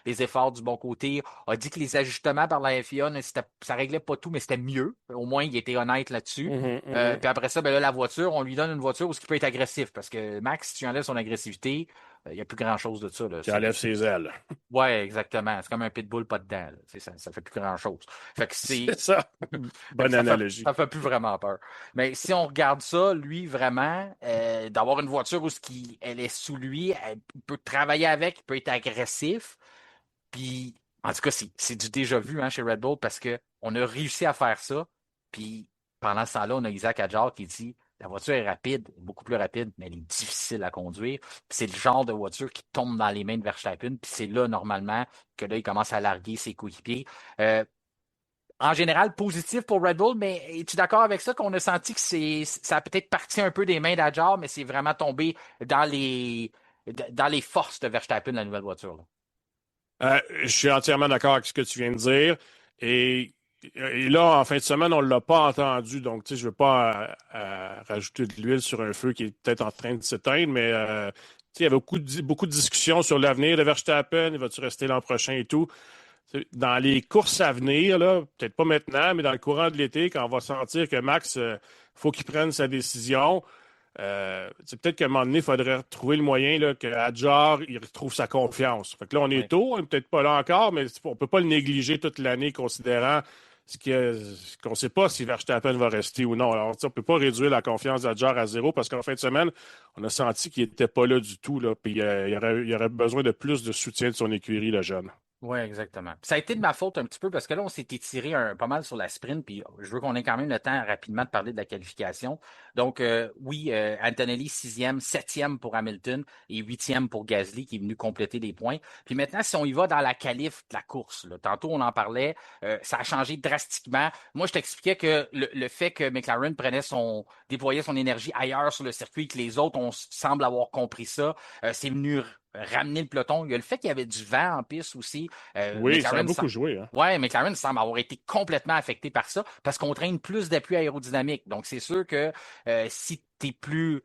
les efforts du bon côté, a dit que les ajustements par la FIA, ça réglait pas tout, mais c'était mieux. Au moins, il était honnête là-dessus. Puis après ça, ben là, la voiture, on lui donne une voiture où il peut être agressif. Parce que Max, si tu enlèves son agressivité, il n'y a plus grand-chose de ça. Là. Qui enlève ses ailes. Oui, exactement. C'est comme un pitbull pas dedans. Là. Ça fait plus grand-chose. Fait que C'est ça. Bonne analogie. Ça fait plus vraiment peur. Mais si on regarde ça, lui, vraiment, d'avoir une voiture où elle est sous lui, il peut travailler avec, il peut être agressif. Puis, en tout cas, c'est du déjà vu hein, chez Red Bull parce qu'on a réussi à faire ça. Puis, pendant ce temps-là, on a Isaac Hadjar qui dit la voiture est rapide, beaucoup plus rapide, mais elle est difficile à conduire. Puis c'est le genre de voiture qui tombe dans les mains de Verstappen. Puis c'est là, normalement, que là, il commence à larguer ses coéquipiers. En général, positif pour Red Bull, mais es-tu d'accord avec ça qu'on a senti que ça a peut-être parti un peu des mains d'Adjar, mais c'est vraiment tombé dans les forces de Verstappen, la nouvelle voiture, là? Je suis entièrement d'accord avec ce que tu viens de dire. Et, et là, en fin de semaine, on ne l'a pas entendu. Donc, tu sais, je ne veux pas rajouter de l'huile sur un feu qui est peut-être en train de s'éteindre, mais tu sais, il y avait beaucoup de discussions sur l'avenir de Verstappen. Va-tu rester l'an prochain et tout? Dans les courses à venir, là, peut-être pas maintenant, mais dans le courant de l'été, quand on va sentir que Max, faut qu'il prenne sa décision, c'est peut-être qu'à un moment donné, il faudrait trouver le moyen là, que Hadjar il retrouve sa confiance. Fait que là, on est Oui. tôt, on n'est peut-être pas là encore, mais on ne peut pas le négliger toute l'année, considérant qu'on ne sait pas si Verstappen va rester ou non. Alors, on ne peut pas réduire la confiance d'Hadjar à zéro parce qu'en fin de semaine, on a senti qu'il n'était pas là du tout. Là, puis il aurait besoin de plus de soutien de son écurie, le jeune. Oui, exactement. Ça a été de ma faute un petit peu parce que là, on s'est étiré pas mal sur la sprint, puis je veux qu'on ait quand même le temps rapidement de parler de la qualification. Donc, oui, Antonelli, 6e, 7e pour Hamilton et 8e pour Gasly qui est venu compléter les points. Puis maintenant, si on y va dans la qualif de la course, là, tantôt on en parlait, ça a changé drastiquement. Moi, je t'expliquais que le fait que McLaren déployait son énergie ailleurs sur le circuit, que les autres, on semble avoir compris ça, c'est venu ramener le peloton. Il y a le fait qu'il y avait du vent en piste aussi. Oui, ça a beaucoup joué. Hein? Ouais, McLaren semble avoir été complètement affecté par ça parce qu'on traîne plus d'appui aérodynamique. Donc, c'est sûr que si t'es plus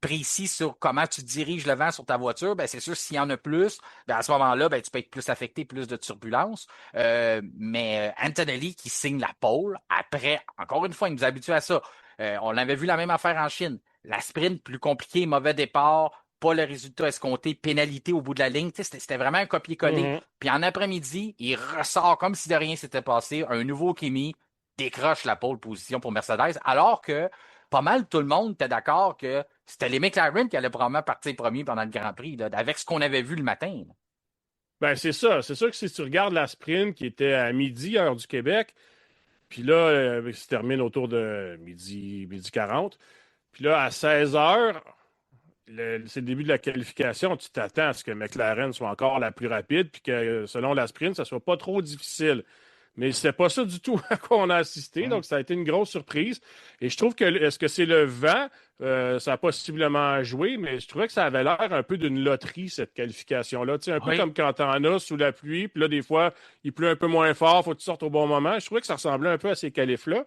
précis sur comment tu diriges le vent sur ta voiture, ben c'est sûr s'il y en a plus, ben à ce moment-là, ben tu peux être plus affecté, plus de turbulences. Mais Antonelli qui signe la pole, après, encore une fois, il nous habitue à ça. On avait vu la même affaire en Chine. La sprint plus compliquée, mauvais départ, pas le résultat escompté, pénalité au bout de la ligne. C'était vraiment un copier-coller. Mm-hmm. Puis en après-midi, il ressort comme si de rien s'était passé. Un nouveau Kimi décroche la pole position pour Mercedes, alors que pas mal tout le monde était d'accord que c'était les McLaren qui allaient probablement partir premier pendant le Grand Prix, là, avec ce qu'on avait vu le matin. Ben, c'est ça. C'est sûr que si tu regardes la sprint qui était à midi, heure du Québec, puis là, il se termine autour de midi 40. Puis là, à 16 heures, c'est le début de la qualification. Tu t'attends à ce que McLaren soit encore la plus rapide, puis que selon la sprint, ça ne soit pas trop difficile. Mais c'est pas ça du tout à quoi on a assisté, donc ça a été une grosse surprise. Et je trouve que, est-ce que c'est le vent? Ça a possiblement joué, mais je trouvais que ça avait l'air un peu d'une loterie, cette qualification-là. Tu sais, un peu Oui. comme quand t'en as sous la pluie, puis là, des fois, il pleut un peu moins fort, faut que tu sortes au bon moment. Je trouvais que ça ressemblait un peu à ces qualifs-là.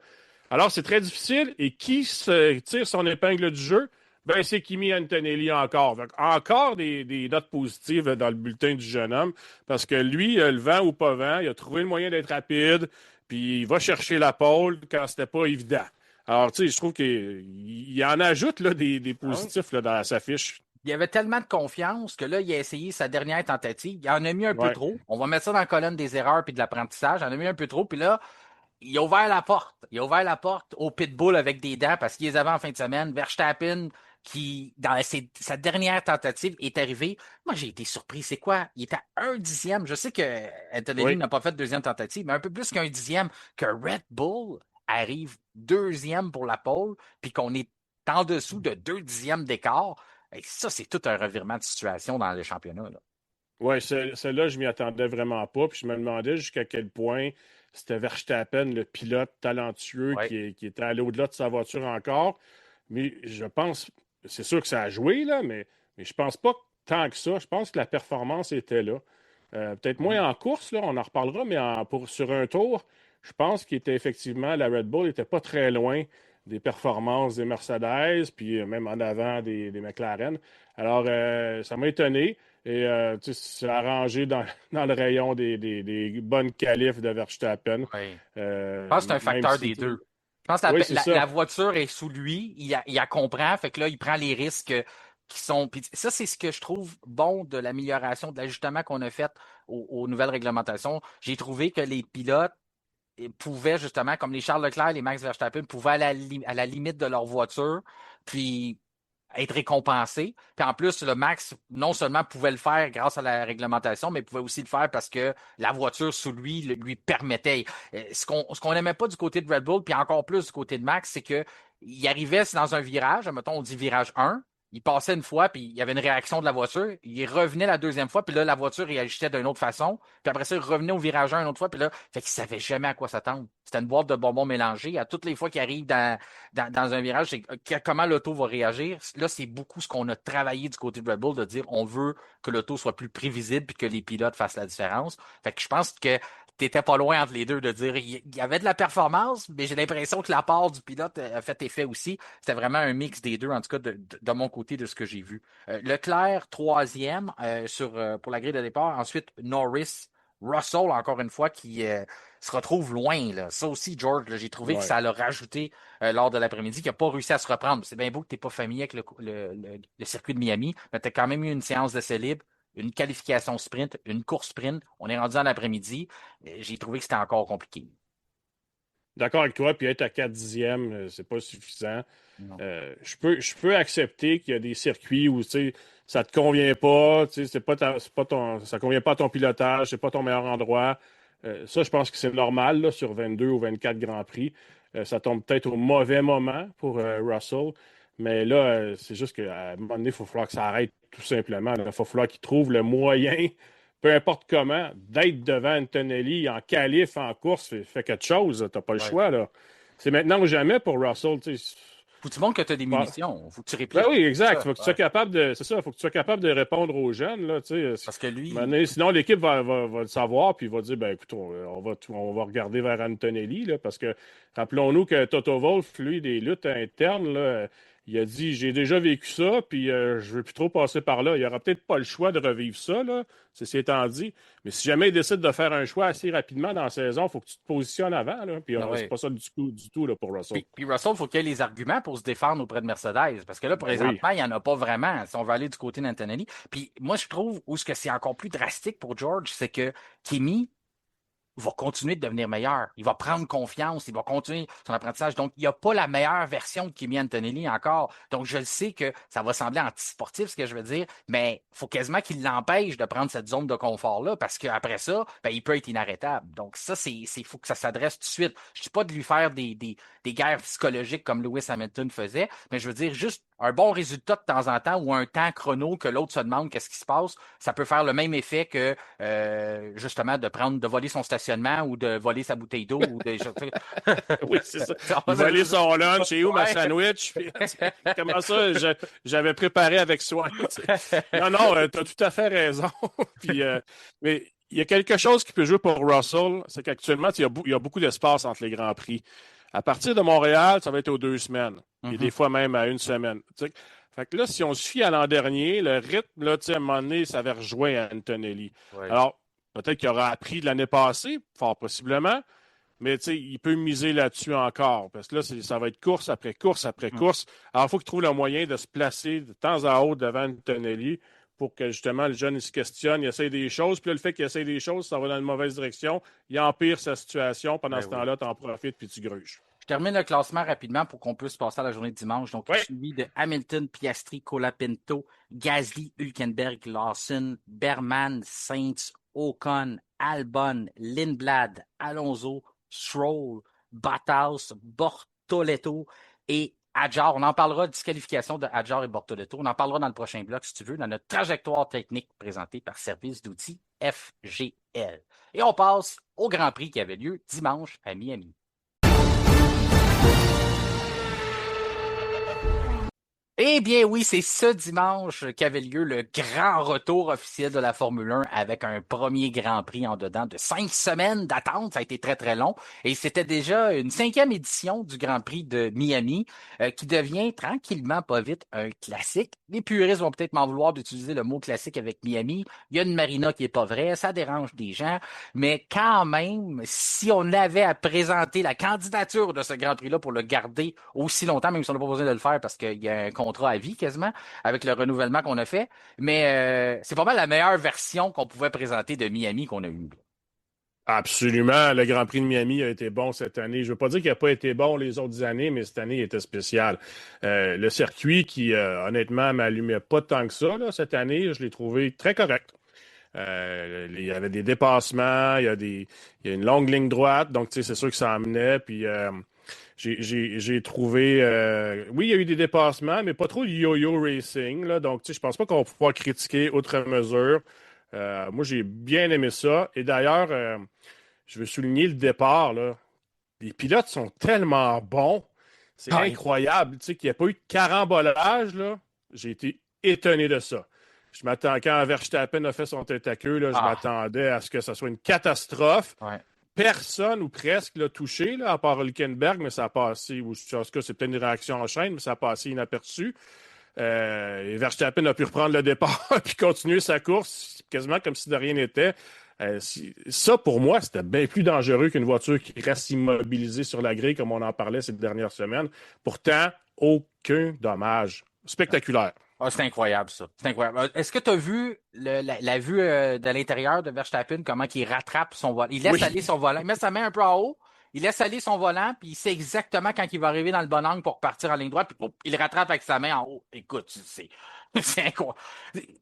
Alors, c'est très difficile. Et qui se tire son épingle du jeu? Ben, c'est Kimi Antonelli encore. Donc, encore des notes positives dans le bulletin du jeune homme, parce que lui, le vent ou pas vent, il a trouvé le moyen d'être rapide, puis il va chercher la pole quand c'était pas évident. Alors, tu sais, je trouve qu'il en ajoute là, des positifs là, dans sa fiche. Il y avait tellement de confiance que là, il a essayé sa dernière tentative. Il en a mis un peu Ouais. trop. On va mettre ça dans la colonne des erreurs puis de l'apprentissage. Il en a mis un peu trop. Puis là, il a ouvert la porte. Il a ouvert la porte au pitbull avec des dents parce qu'ils les avaient en fin de semaine. Verstappen, qui, dans sa dernière tentative, est arrivé. Moi, j'ai été surpris. C'est quoi? Il était à 1/10. Je sais que Antonelli Oui. n'a pas fait de deuxième tentative, mais un peu plus qu'1/10 que Red Bull arrive deuxième pour la pole, puis qu'on est en dessous de 2/10 d'écart. Et ça, c'est tout un revirement de situation dans le championnat, là. Oui, celle-là, je m'y attendais vraiment pas. Puis je me demandais jusqu'à quel point c'était Verstappen, le pilote talentueux Ouais. qui était allé au-delà de sa voiture encore. Mais je pense, c'est sûr que ça a joué, là, mais je pense pas tant que ça. Je pense que la performance était là. Peut-être moins en course, là, on en reparlera, mais sur un tour, je pense qu'effectivement, la Red Bull n'était pas très loin des performances des Mercedes, puis même en avant des McLaren. Alors, ça m'a étonné. Et c'est arrangé dans le rayon des bonnes qualifs de Verstappen. Oui. Je pense que c'est un Même facteur si, des deux. Je pense que oui, c'est ça. la voiture est sous lui, il la comprend, fait que là, il prend les risques qui sont. Puis ça, c'est ce que je trouve bon de l'amélioration, de l'ajustement qu'on a fait aux nouvelles réglementations. J'ai trouvé que les pilotes pouvaient justement, comme les Charles Leclerc, les Max Verstappen, pouvaient aller à la limite de leur voiture, puis être récompensé. Puis en plus, le Max, non seulement pouvait le faire grâce à la réglementation, mais pouvait aussi le faire parce que la voiture sous lui permettait. Ce qu'on n'aimait pas du côté de Red Bull, puis encore plus du côté de Max, c'est que il arrivait dans un virage, mettons, on dit virage 1, il passait une fois, puis il y avait une réaction de la voiture. Il revenait la deuxième fois, puis là, la voiture réagissait d'une autre façon. Puis après ça, il revenait au virage 1 une autre fois, puis là, fait qu'il savait jamais à quoi s'attendre. C'était une boîte de bonbons mélangés. À toutes les fois qu'il arrive dans un virage, c'est comment l'auto va réagir. Là, c'est beaucoup ce qu'on a travaillé du côté de Red Bull, de dire on veut que l'auto soit plus prévisible puis que les pilotes fassent la différence. Fait que je pense que t'étais pas loin entre les deux de dire il y avait de la performance, mais j'ai l'impression que la part du pilote a fait effet aussi. C'était vraiment un mix des deux, en tout cas de mon côté, de ce que j'ai vu. Leclerc, troisième pour la grille de départ. Ensuite, Norris, Russell, encore une fois, qui se retrouve loin. Là. Ça aussi, George, j'ai trouvé que Ouais. ça l'a rajouté lors de l'après-midi, qu'il n'a pas réussi à se reprendre. C'est bien beau que tu n'es pas familier avec le circuit de Miami, mais tu as quand même eu une séance d'essai libre, une qualification sprint, une course sprint. On est rendu en après-midi. J'ai trouvé que c'était encore compliqué. D'accord avec toi, puis être à 4 dixièmes, c'est pas suffisant. Non. Je peux accepter qu'il y a des circuits où ça te convient pas, ça convient pas à ton pilotage, c'est pas ton meilleur endroit. Ça, je pense que c'est normal là, sur 22 ou 24 Grands Prix. Ça tombe peut-être au mauvais moment pour Russell, mais là, c'est juste qu'à un moment donné, il faut falloir que ça arrête tout simplement. Il faut falloir qu'il trouve le moyen, peu importe comment, d'être devant Antonelli en qualif, en course, fait quelque chose. Tu n'as pas le Ouais. choix. Là. C'est maintenant ou jamais pour Russell. Faut que tu montres que tu as des Pas- munitions. Faut que tu Ben répliques. oui, exact. Ça. Faut que tu sois Ouais. capable de. C'est ça, faut que tu sois capable de répondre aux jeunes. Là, Parce que lui, Maintenant, sinon, l'équipe va le savoir puis va dire ben écoute, on va regarder vers Antonelli, là, parce que rappelons-nous que Toto Wolff, lui, des luttes internes, là, il a dit j'ai déjà vécu ça, puis je ne veux plus trop passer par là. Il n'aura peut-être pas le choix de revivre ça, là, ceci étant dit. Mais si jamais il décide de faire un choix assez rapidement dans la saison, il faut que tu te positionnes avant. Là, puis ah c'est ouais. pas ça du tout là, pour Russell. Puis Russell, il faut qu'il ait les arguments pour se défendre auprès de Mercedes. Parce que là, Ben oui. présentement, il n'y en a pas vraiment, si on veut aller du côté d'Antonelli. Puis moi, je trouve où ce que c'est encore plus drastique pour George, c'est que Kimi va continuer de devenir meilleur. Il va prendre confiance, il va continuer son apprentissage. Donc, il n'y a pas la meilleure version de Kimi Antonelli encore. Donc, je le sais que ça va sembler antisportif, ce que je veux dire, mais il faut quasiment qu'il l'empêche de prendre cette zone de confort-là parce qu'après ça, ben, il peut être inarrêtable. Donc, ça, faut que ça s'adresse tout de suite. Je ne dis pas de lui faire des guerres psychologiques comme Lewis Hamilton faisait, mais je veux dire juste un bon résultat de temps en temps ou un temps chrono que l'autre se demande qu'est-ce qui se passe, ça peut faire le même effet que justement de voler son stationnement ou de voler sa bouteille d'eau ou de Oui, c'est ça. Il volait son lunch et où ma sandwich? Puis, comment ça, j'avais préparé avec soin. Non, non, tu as tout à fait raison. Puis, mais il y a quelque chose qui peut jouer pour Russell, c'est qu'actuellement, il y a beaucoup d'espace entre les Grands Prix. À partir de Montréal, ça va être aux 2 semaines. Et des fois même à une semaine. Fait que là, si on se fie à l'an dernier, le rythme, là, à un moment donné, ça avait rejoint Antonelli. Ouais. Alors, peut-être qu'il aura appris de l'année passée, fort possiblement, mais il peut miser là-dessus encore. Parce que là, ça va être course après course après course. Alors, il faut qu'il trouve le moyen de se placer de temps à autre devant Antonelli pour que justement le jeune il se questionne, il essaye des choses. Puis là, le fait qu'il essaye des choses, ça va dans une mauvaise direction. Il empire sa situation. Pendant ce temps-là, tu en profites puis tu gruges. Je termine le classement rapidement pour qu'on puisse passer à la journée de dimanche. Donc, suivi de Hamilton, Piastri, Colapinto, Gasly, Hülkenberg, Lawson, Berman, Sainz, Ocon, Albon, Lindblad, Alonso, Stroll, Bottas, Bortoleto et Hadjar. On en parlera de disqualification de Hadjar et Bortoleto. On en parlera dans le prochain bloc, si tu veux, dans notre trajectoire technique présentée par Service d'outils FGL. Et on passe au Grand Prix qui avait lieu dimanche à Miami. Eh bien oui, c'est ce dimanche qu'avait lieu le grand retour officiel de la Formule 1 avec un premier Grand Prix en dedans de 5 semaines d'attente. Ça a été très très long et c'était déjà une 5e édition du Grand Prix de Miami qui devient tranquillement pas vite un classique. Les puristes vont peut-être m'en vouloir d'utiliser le mot classique avec Miami. Il y a une marina qui est pas vraie, ça dérange des gens, mais quand même, si on avait à présenter la candidature de ce Grand Prix-là pour le garder aussi longtemps, même si on n'a pas besoin de le faire parce qu'il y a un contrat à vie quasiment avec le renouvellement qu'on a fait. Mais c'est pas mal la meilleure version qu'on pouvait présenter de Miami qu'on a eue. Absolument. Le Grand Prix de Miami a été bon cette année. Je ne veux pas dire qu'il n'a pas été bon les autres années, mais cette année il était spécial. Le circuit qui, honnêtement, m'allumait pas tant que ça, là, cette année, je l'ai trouvé très correct. Il y avait des dépassements, il y a une longue ligne droite, donc tu sais, c'est sûr que ça emmenait. Puis j'ai trouvé, oui, il y a eu des dépassements, mais pas trop le yo-yo racing. Là, donc tu sais, je pense pas qu'on va pouvoir critiquer outre mesure. Moi, j'ai bien aimé ça. Et d'ailleurs, je veux souligner le départ, là. Les pilotes sont tellement bons. C'est Ouais. incroyable. Tu sais, qu'il n'y a pas eu de carambolage, là. J'ai été étonné de ça. Je m'attends, quand Verstappen a fait son tête à queue, là, je Ah, m'attendais à ce que ça soit une catastrophe. ouais. Personne ou presque l'a touché, là, à part Hülkenberg, mais ça a passé, ou en tout cas, c'est peut-être une réaction en chaîne, mais ça a passé inaperçu. Et Verstappen a pu reprendre le départ puis continuer sa course quasiment comme si de rien n'était. Ça, pour moi, c'était bien plus dangereux qu'une voiture qui reste immobilisée sur la grille, comme on en parlait ces dernières semaines. Pourtant, aucun dommage. Spectaculaire. Ah, c'est incroyable, ça. C'est incroyable. Est-ce que tu as vu la vue de l'intérieur de Verstappen, comment il rattrape son volant? Il laisse Oui. aller son volant. Il met sa main un peu en haut, il laisse aller son volant, puis il sait exactement quand il va arriver dans le bon angle pour partir en ligne droite, puis il le rattrape avec sa main en haut. Écoute, c'est incroyable.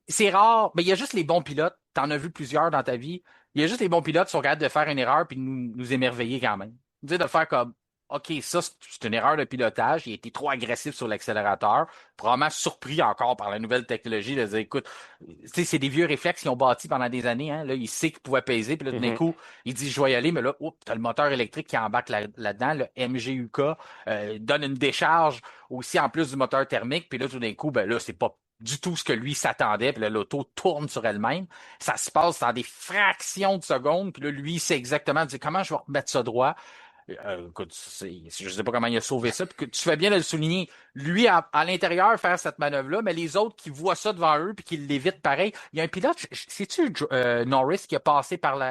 C'est rare, mais il y a juste les bons pilotes. Tu en as vu plusieurs dans ta vie. Il y a juste les bons pilotes qui sont capables de faire une erreur puis de nous émerveiller quand même. Tu sais, de faire comme, OK, ça, c'est une erreur de pilotage. Il a été trop agressif sur l'accélérateur. Probablement surpris encore par la nouvelle technologie de dire, écoute, tu sais, c'est des vieux réflexes qu'ils ont bâtis pendant des années. Hein. Là, il sait qu'il pouvait peser. Puis là, tout d'un Mhm. coup, il dit, je vais y aller. Mais là, t'as le moteur électrique qui embarque là-dedans. Le MGUK donne une décharge aussi en plus du moteur thermique. Puis là, tout d'un coup, ben là, c'est pas du tout ce que lui s'attendait. Puis là, l'auto tourne sur elle-même. Ça se passe dans des fractions de secondes. Puis là, lui, il sait exactement dire comment je vais remettre ça droit. Écoute, je ne sais pas comment il a sauvé ça. Puis que tu fais bien de le souligner. Lui, à l'intérieur, faire cette manœuvre-là, mais les autres qui voient ça devant eux puis qui l'évitent pareil. Il y a un pilote, c'est-tu Norris qui a passé par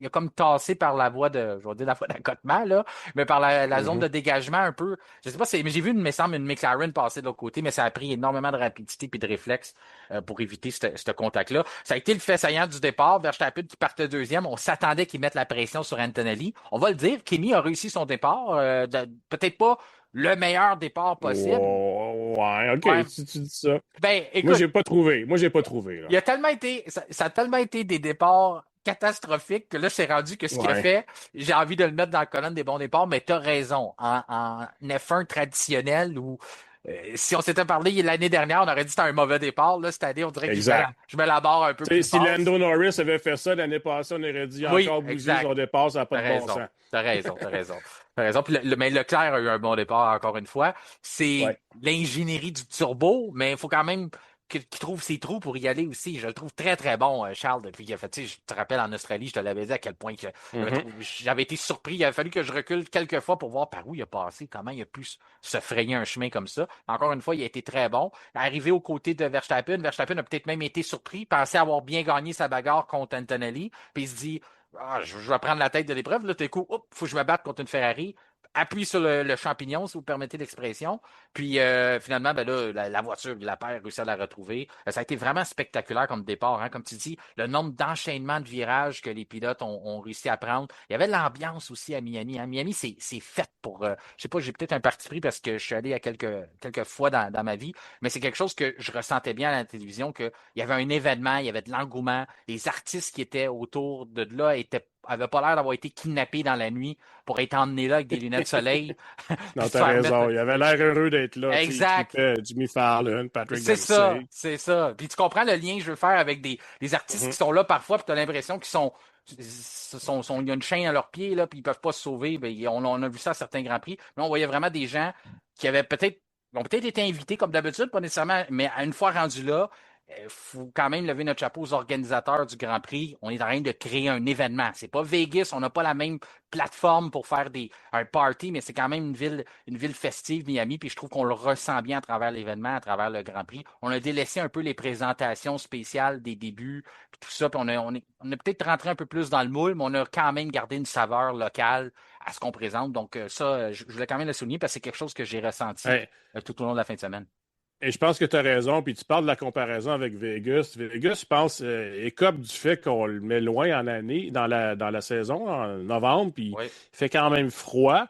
il a comme tassé par la voie de, je vais dire la voie d'accotement, là, mais par la zone Mhm. de dégagement un peu. Je sais pas, mais j'ai vu, il me semble, une McLaren passer de l'autre côté, mais ça a pris énormément de rapidité et de réflexe pour éviter ce contact-là. Ça a été le fait saillant du départ. Verstappen qui partait deuxième. On s'attendait qu'il mette la pression sur Antonelli. On va le dire, Kimi a réussi son départ. Peut-être pas le meilleur départ possible. Ouais, OK, Ouais. si tu dis ça. Ben, Moi, écoute, j'ai pas trouvé. Moi, j'ai pas trouvé, là. il a tellement été, ça a tellement été des départs catastrophiques que là, c'est rendu que ce qu'il a Ouais. fait, j'ai envie de le mettre dans la colonne des bons départs, mais tu as raison. En F1 traditionnel où si on s'était parlé l'année dernière, on aurait dit que c'était un mauvais départ. Là, cette année, on dirait que Exact. je mets la barre un peu Tu sais, plus si basse. Lando Norris avait fait ça l'année passée, on aurait dit Oui, encore bousillé exact. son départ, ça n'a pas T'as de bon raison. sens. T'as raison, t'as raison. T'as raison. Puis mais Leclerc a eu un bon départ, encore une fois. Ouais. C'est l'ingénierie du turbo, mais il faut quand même qu'il trouve ses trous pour y aller aussi. Je le trouve très, très bon, Charles, depuis qu'il a fait. Tu sais, je te rappelle, en Australie, je te l'avais dit à quel point que Mhm. j'avais été surpris. Il a fallu que je recule quelques fois pour voir par où il a passé, comment il a pu se frayer un chemin comme ça. Encore une fois, il a été très bon. Arrivé aux côtés de Verstappen, Verstappen a peut-être même été surpris, pensait avoir bien gagné sa bagarre contre Antonelli, puis il se dit je vais prendre la tête de l'épreuve. Là, t'es coup, faut que je me batte contre une Ferrari. Appuie sur le champignon, si vous permettez l'expression. Puis finalement, ben là, la voiture, la paire réussit à la retrouver. Ça a été vraiment spectaculaire comme départ. Hein. Comme tu dis, le nombre d'enchaînements de virages que les pilotes ont réussi à prendre. Il y avait de l'ambiance aussi à Miami. Hein. Miami, c'est fait pour. Je sais pas, j'ai peut-être un parti pris parce que je suis allé à quelques fois dans ma vie, mais c'est quelque chose que je ressentais bien à la télévision, qu'il y avait un événement, il y avait de l'engouement. Les artistes qui étaient autour de là avaient pas l'air d'avoir été kidnappés dans la nuit pour être emmenés là avec des lunettes de soleil, puis Non, se t'as faire mettre. raison. Il avait l'air heureux d'être là. Tu sais, il Exact. tripait Jimmy Fallon, Patrick C'est ça, Dempsey. c'est ça. Puis tu comprends le lien que je veux faire avec des artistes Mhm. qui sont là parfois, puis tu as l'impression qu'ils il y a une chaîne à leurs pieds, là, puis ils peuvent pas se sauver. Ben, on a vu ça à certains Grands Prix. Mais on voyait vraiment des gens qui avaient peut-être ont peut-être été invités comme d'habitude, pas nécessairement, mais à une fois rendu là, il faut quand même lever notre chapeau aux organisateurs du Grand Prix. On est en train de créer un événement. C'est pas Vegas, on n'a pas la même plateforme pour faire un party, mais c'est quand même une ville festive, Miami, puis je trouve qu'on le ressent bien à travers l'événement, à travers le Grand Prix. On a délaissé un peu les présentations spéciales des débuts, puis tout ça, puis on est peut-être rentré un peu plus dans le moule, mais on a quand même gardé une saveur locale à ce qu'on présente. Donc ça, je voulais quand même le souligner parce que c'est quelque chose que j'ai ressenti Hey, tout au long de la fin de semaine. et je pense que tu as raison, puis tu parles de la comparaison avec Vegas. Vegas, je pense, écope du fait qu'on le met loin en année, dans la saison, en novembre, puis Oui. il fait quand même froid.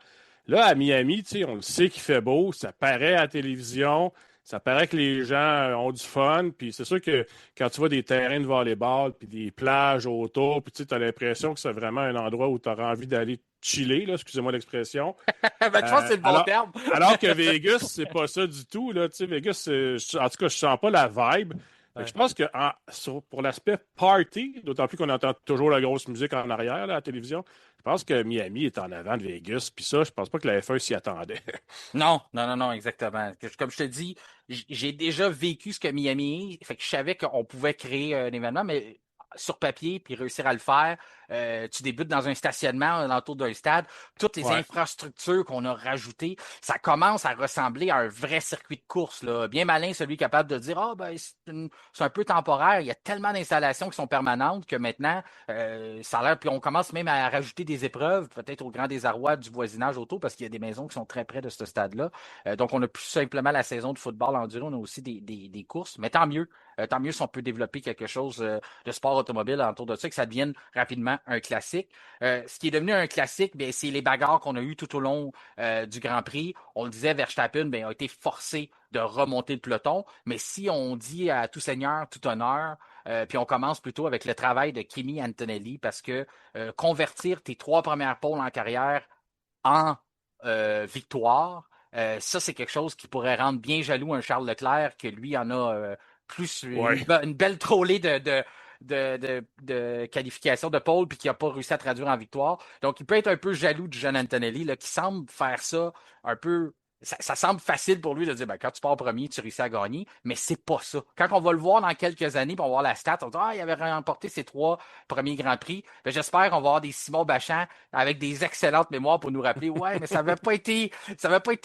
Là, à Miami, tu sais, on le sait qu'il fait beau, ça paraît à la télévision, ça paraît que les gens ont du fun, puis c'est sûr que quand tu vois des terrains de volleyball, puis des plages autour, puis tu as l'impression que c'est vraiment un endroit où tu auras envie d'aller chiller, là, excusez-moi l'expression. Ben, je pense que c'est le bon Alors, terme. alors que Vegas, c'est pas ça du tout. Là. Tu sais, Vegas, en tout cas, je sens pas la vibe. Fait que Ouais. je pense que pour l'aspect party, d'autant plus qu'on entend toujours la grosse musique en arrière là, à la télévision, je pense que Miami est en avant de Vegas. Puis ça, je pense pas que la F1 s'y attendait. Non, non, non, non, exactement. Comme je te dis, j'ai déjà vécu ce que Miami est. Fait que je savais qu'on pouvait créer un événement, mais sur papier, puis réussir à le faire. Tu débutes dans un stationnement alentour d'un stade. Toutes les Ouais. infrastructures qu'on a rajoutées, ça commence à ressembler à un vrai circuit de course, là. Bien malin, celui capable de dire, ah, ben, c'est un peu temporaire. Il y a tellement d'installations qui sont permanentes que maintenant, ça a l'air. Puis on commence même à rajouter des épreuves, peut-être au grand désarroi du voisinage autour, parce qu'il y a des maisons qui sont très près de ce stade-là. Donc, on a plus simplement la saison de football enduro, on a aussi des courses, mais tant mieux. Tant mieux si on peut développer quelque chose de sport automobile autour de ça, que ça devienne rapidement un classique. Ce qui est devenu un classique, bien, c'est les bagarres qu'on a eues tout au long du Grand Prix. On le disait, Verstappen bien, a été forcé de remonter le peloton, mais si on dit à tout seigneur, tout honneur, puis on commence plutôt avec le travail de Kimi Antonelli, parce que convertir tes 3 premières pôles en carrière en victoire, ça, c'est quelque chose qui pourrait rendre bien jaloux un Charles Leclerc, que lui en a plus Ouais. une belle trollée de qualification de pole puis qui n'a pas réussi à traduire en victoire. Donc, il peut être un peu jaloux du jeune Antonelli, là, qui semble faire ça un peu. Ça semble facile pour lui de dire ben, quand tu pars premier, tu réussis à gagner, mais c'est pas ça. Quand on va le voir dans quelques années, puis on va voir la stat, on va dire ah, il avait remporté ses 3 premiers Grands Prix. Ben, j'espère qu'on va avoir des Simon Bachand avec des excellentes mémoires pour nous rappeler ouais, mais ça avait pas été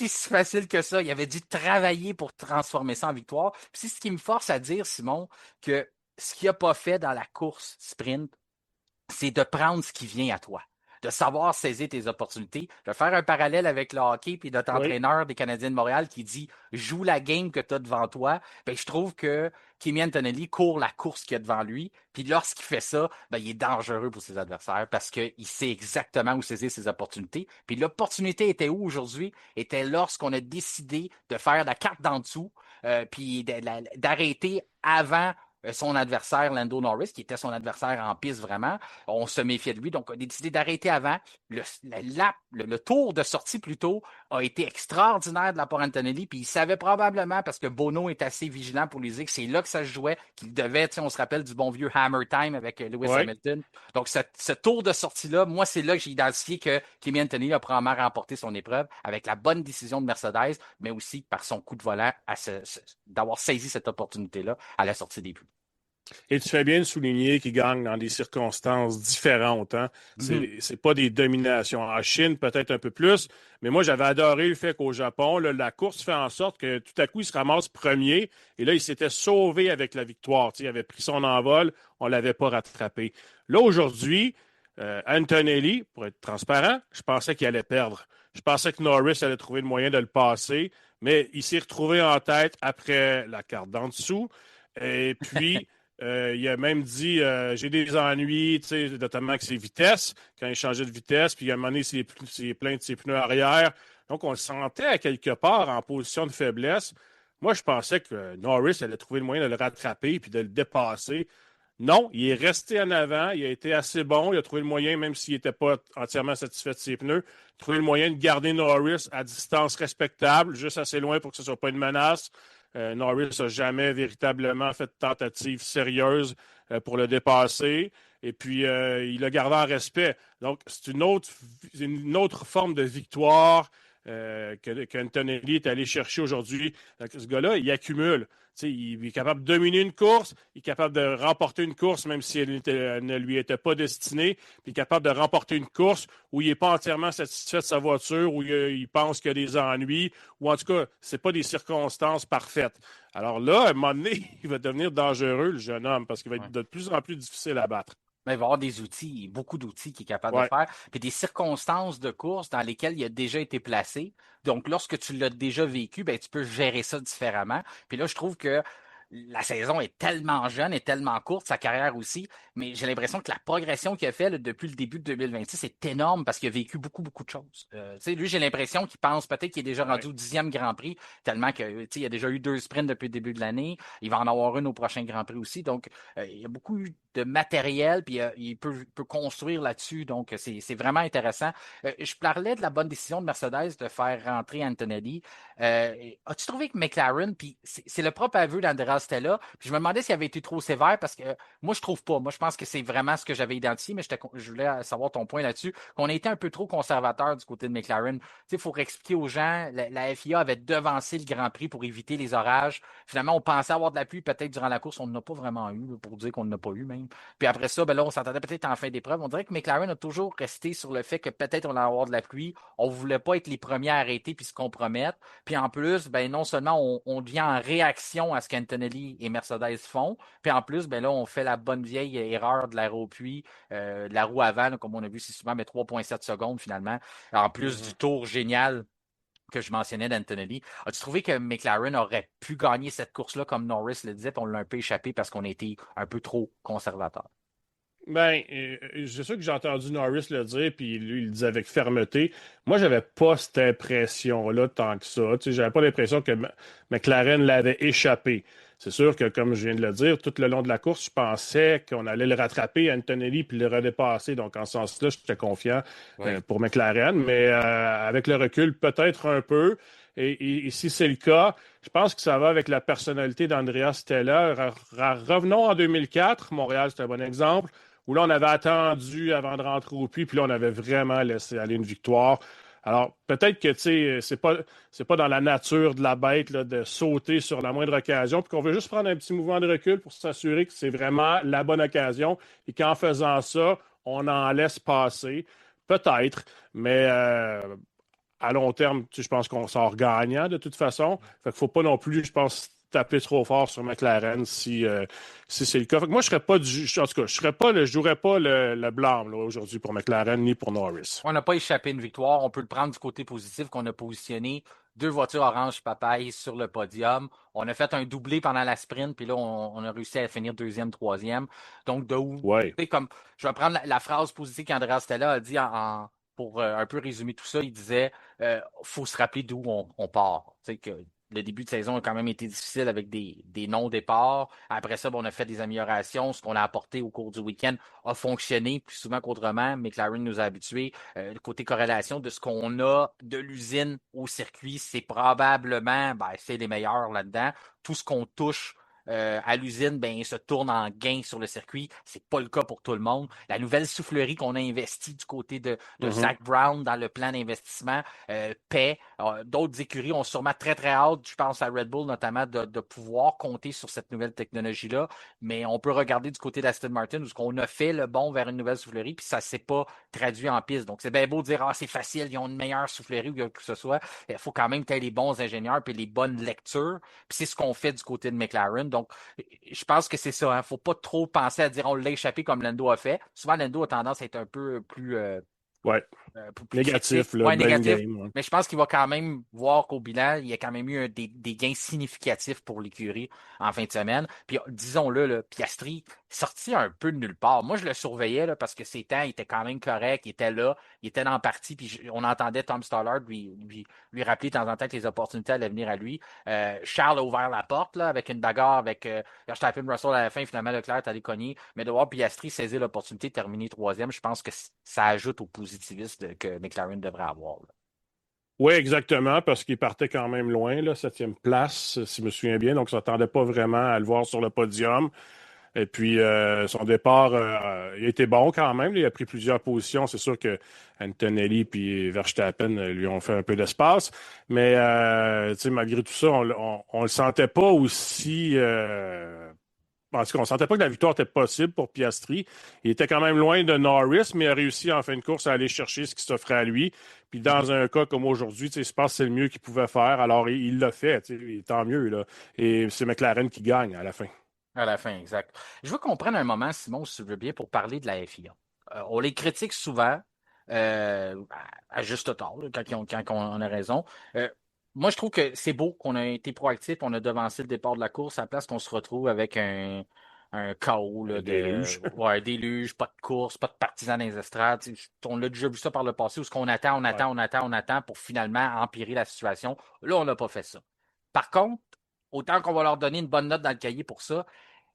si facile que ça. Il avait dû travailler pour transformer ça en victoire. Puis c'est ce qui me force à dire, Simon, que ce qu'il n'a pas fait dans la course sprint, c'est de prendre ce qui vient à toi, de savoir saisir tes opportunités. Je vais faire un parallèle avec le hockey puis notre Oui. entraîneur des Canadiens de Montréal qui dit joue la game que tu as devant toi. Ben, je trouve que Kimi Antonelli court la course qu'il y a devant lui. Puis lorsqu'il fait ça, ben, il est dangereux pour ses adversaires parce qu'il sait exactement où saisir ses opportunités. Puis l'opportunité était où aujourd'hui? Était lorsqu'on a décidé de faire la carte d'en dessous, puis d'arrêter avant son adversaire, Lando Norris, qui était son adversaire en piste vraiment. On se méfiait de lui, donc on a décidé d'arrêter avant. Le tour de sortie plutôt a été extraordinaire de la part Antonelli, puis il savait probablement, parce que Bono est assez vigilant pour lui dire que c'est là que ça se jouait, qu'il devait, on se rappelle du bon vieux Hammer Time avec Lewis Ouais. Hamilton. Donc ce tour de sortie-là, moi, c'est là que j'ai identifié que Kimi Antonelli a probablement remporté son épreuve avec la bonne décision de Mercedes, mais aussi par son coup de volant d'avoir saisi cette opportunité-là à la sortie des buts. Et tu fais bien de souligner qu'il gagne dans des circonstances différentes. Hein? Mhm. C'est pas des dominations. En Chine, peut-être un peu plus, mais moi, j'avais adoré le fait qu'au Japon, là, la course fait en sorte que tout à coup, il se ramasse premier et là, il s'était sauvé avec la victoire. Tu sais, il avait pris son envol, on ne l'avait pas rattrapé. Là, aujourd'hui, Antonelli, pour être transparent, je pensais qu'il allait perdre. Je pensais que Norris allait trouver le moyen de le passer, mais il s'est retrouvé en tête après la carte d'en dessous. Et puis, il a même dit j'ai des ennuis, notamment avec ses vitesses, quand il changeait de vitesse, puis à un moment donné, c'est plein de ses pneus arrière. Donc, on le sentait à quelque part en position de faiblesse. Moi, je pensais que Norris allait trouver le moyen de le rattraper puis de le dépasser. Non, il est resté en avant, il a été assez bon, il a trouvé le moyen, même s'il n'était pas entièrement satisfait de ses pneus, trouvé le moyen de garder Norris à distance respectable, juste assez loin pour que ce ne soit pas une menace. Norris n'a jamais véritablement fait de tentative sérieuse pour le dépasser. Et puis, il l'a gardé en respect. Donc, c'est une autre forme de victoire qu'Antonelli est allé chercher aujourd'hui. Ce gars-là, il accumule. Il est capable de dominer une course, il est capable de remporter une course même si elle ne lui était pas destinée, puis il est capable de remporter une course où il n'est pas entièrement satisfait de sa voiture, où il pense qu'il y a des ennuis, ou en tout cas, ce n'est pas des circonstances parfaites. Alors là, à un moment donné, il va devenir dangereux, le jeune homme, parce qu'il va être de plus en plus difficile à battre. Mais il va y avoir des outils, beaucoup d'outils qu'il est capable de faire, puis des circonstances de course dans lesquelles il a déjà été placé. Donc, lorsque tu l'as déjà vécu, ben, tu peux gérer ça différemment. Puis là, je trouve que la saison est tellement jeune et tellement courte, sa carrière aussi, mais j'ai l'impression que la progression qu'il a fait là, depuis le début de 2026 est énorme parce qu'il a vécu beaucoup, beaucoup de choses. Lui, j'ai l'impression qu'il pense peut-être qu'il est déjà rendu au 10e Grand Prix, tellement qu'il a déjà eu 2 sprints depuis le début de l'année. Il va en avoir une au prochain Grand Prix aussi. Donc, il y a beaucoup de matériel, puis il peut construire là-dessus. Donc, c'est vraiment intéressant. Je parlais de la bonne décision de Mercedes de faire rentrer Antonelli. As-tu trouvé que McLaren, puis c'est le propre aveu d'Andrea Stella, puis je me demandais s'il avait été trop sévère parce que moi, je trouve pas. Moi, je pense que c'est vraiment ce que j'avais identifié, mais je voulais savoir ton point là-dessus, qu'on a été un peu trop conservateur du côté de McLaren. Il faut réexpliquer aux gens, la FIA avait devancé le Grand Prix pour éviter les orages. Finalement, on pensait avoir de la pluie peut-être durant la course, on n'en a pas vraiment eu, pour dire qu'on n'en a pas eu même. Puis après ça, ben là, on s'entendait peut-être en fin d'épreuve. On dirait que McLaren a toujours resté sur le fait que peut-être on allait avoir de la pluie. On ne voulait pas être les premiers à arrêter puis se compromettre. Puis en plus, ben non seulement on devient en réaction à ce qu'Antonelli et Mercedes font, puis en plus, ben là, on fait la bonne vieille erreur de l'air au puits, de la roue avant, là, comme on a vu si souvent, mais 3,7 secondes finalement. En plus du tour génial que je mentionnais d'Antonelli. As-tu trouvé que McLaren aurait pu gagner cette course-là comme Norris le disait, puis on l'a un peu échappé parce qu'on a été un peu trop conservateur? Ben, c'est sûr que j'ai entendu Norris le dire, puis lui, il le disait avec fermeté. Moi, j'avais pas cette impression-là tant que ça. Tu sais, j'avais pas l'impression que McLaren l'avait échappé. C'est sûr que, comme je viens de le dire, tout le long de la course, je pensais qu'on allait le rattraper, Antonelli, puis le redépasser. Donc, en ce sens-là, j'étais confiant pour McLaren. Mais avec le recul, peut-être un peu. Et si c'est le cas, je pense que ça va avec la personnalité d'Andrea Stella. Revenons en 2004. Montréal, c'est un bon exemple où là, on avait attendu avant de rentrer au puits, puis là, on avait vraiment laissé aller une victoire. Alors, peut-être que, tu sais, c'est pas dans la nature de la bête là, de sauter sur la moindre occasion, puis qu'on veut juste prendre un petit mouvement de recul pour s'assurer que c'est vraiment la bonne occasion et qu'en faisant ça, on en laisse passer. Peut-être, mais à long terme, je pense qu'on sort gagnant de toute façon. Fait qu'il ne faut pas non plus, je pense, taper trop fort sur McLaren si c'est le cas. Fait que moi, je serais pas en tout cas, je jouerais pas le blâme aujourd'hui pour McLaren ni pour Norris. On n'a pas échappé une victoire. On peut le prendre du côté positif qu'on a positionné 2 voitures orange papaye sur le podium. On a fait un doublé pendant la sprint, puis là, on a réussi à finir deuxième, troisième. Donc, de où, Ouais. comme je vais prendre la phrase positive qu'Andrea Stella a dit pour un peu résumer tout ça. Il disait faut se rappeler d'où on part. Tu sais, que le début de saison a quand même été difficile avec des non-départs. Après ça, on a fait des améliorations. Ce qu'on a apporté au cours du week-end a fonctionné plus souvent qu'autrement. McLaren nous a habitués. Le côté corrélation de ce qu'on a de l'usine au circuit, c'est probablement, c'est les meilleurs là-dedans. Tout ce qu'on touche à l'usine, ben, se tourne en gain sur le circuit. C'est pas le cas pour tout le monde. La nouvelle soufflerie qu'on a investie du côté de Zach Brown dans le plan d'investissement paie. D'autres écuries ont sûrement très, très hâte, je pense à Red Bull notamment, de pouvoir compter sur cette nouvelle technologie-là. Mais on peut regarder du côté d'Aston Martin où on a fait le bond vers une nouvelle soufflerie, puis ça ne s'est pas traduit en piste. Donc, c'est bien beau de dire c'est facile, ils ont une meilleure soufflerie ou que ce soit. Il faut quand même que tu aies les bons ingénieurs et les bonnes lectures. Puis c'est ce qu'on fait du côté de McLaren. Donc, je pense que c'est ça. Il ne faut pas trop penser à dire on l'a échappé comme Lando a fait. Souvent, Lando a tendance à être un peu plus plus négatif, là, négatif. Game, Mais je pense qu'il va quand même voir qu'au bilan, il y a quand même eu des gains significatifs pour l'écurie en fin de semaine. Puis disons-le, Piastri sorti un peu de nulle part. Moi, je le surveillais là, parce que ses temps étaient quand même corrects, il était là, il était dans la partie, puis on entendait Tom Stollard lui rappeler de temps en temps que les opportunités allaient venir à lui. Charles a ouvert la porte là, avec une bagarre avec Verstappen, Russell à la fin, finalement Leclerc est allé cogner. Mais de voir Piastri saisir l'opportunité de terminer troisième, je pense que ça ajoute au positivisme que McLaren devrait avoir. Là. Oui, exactement, parce qu'il partait quand même loin, là, 7e place, si je me souviens bien, donc on ne s'attendait pas vraiment à le voir sur le podium. Et puis, son départ, il a été bon quand même. Il a pris plusieurs positions. C'est sûr que Antonelli puis Verstappen lui ont fait un peu d'espace. Mais, tu sais, malgré tout ça, on le sentait pas aussi... en tout cas, on sentait pas que la victoire était possible pour Piastri. Il était quand même loin de Norris, mais il a réussi en fin de course à aller chercher ce qui s'offrait à lui. Puis dans un cas comme aujourd'hui, je pense que c'est le mieux qu'il pouvait faire. Alors, il l'a fait. Tant mieux, là. Et c'est McLaren qui gagne à la fin. À la fin, exact. Je veux qu'on prenne un moment, Simon, si tu veux bien, pour parler de la FIA. On les critique souvent, à juste tort, là, quand on a raison. Moi, je trouve que c'est beau qu'on a été proactif, on a devancé le départ de la course, à la place qu'on se retrouve avec un chaos Un là, déluge. ouais, un déluge, pas de course, pas de partisans dans les estrades. On l'a déjà vu ça par le passé, où ce qu'on attend, Ouais. on attend pour finalement empirer la situation. Là, on n'a pas fait ça. Par contre, autant qu'on va leur donner une bonne note dans le cahier pour ça,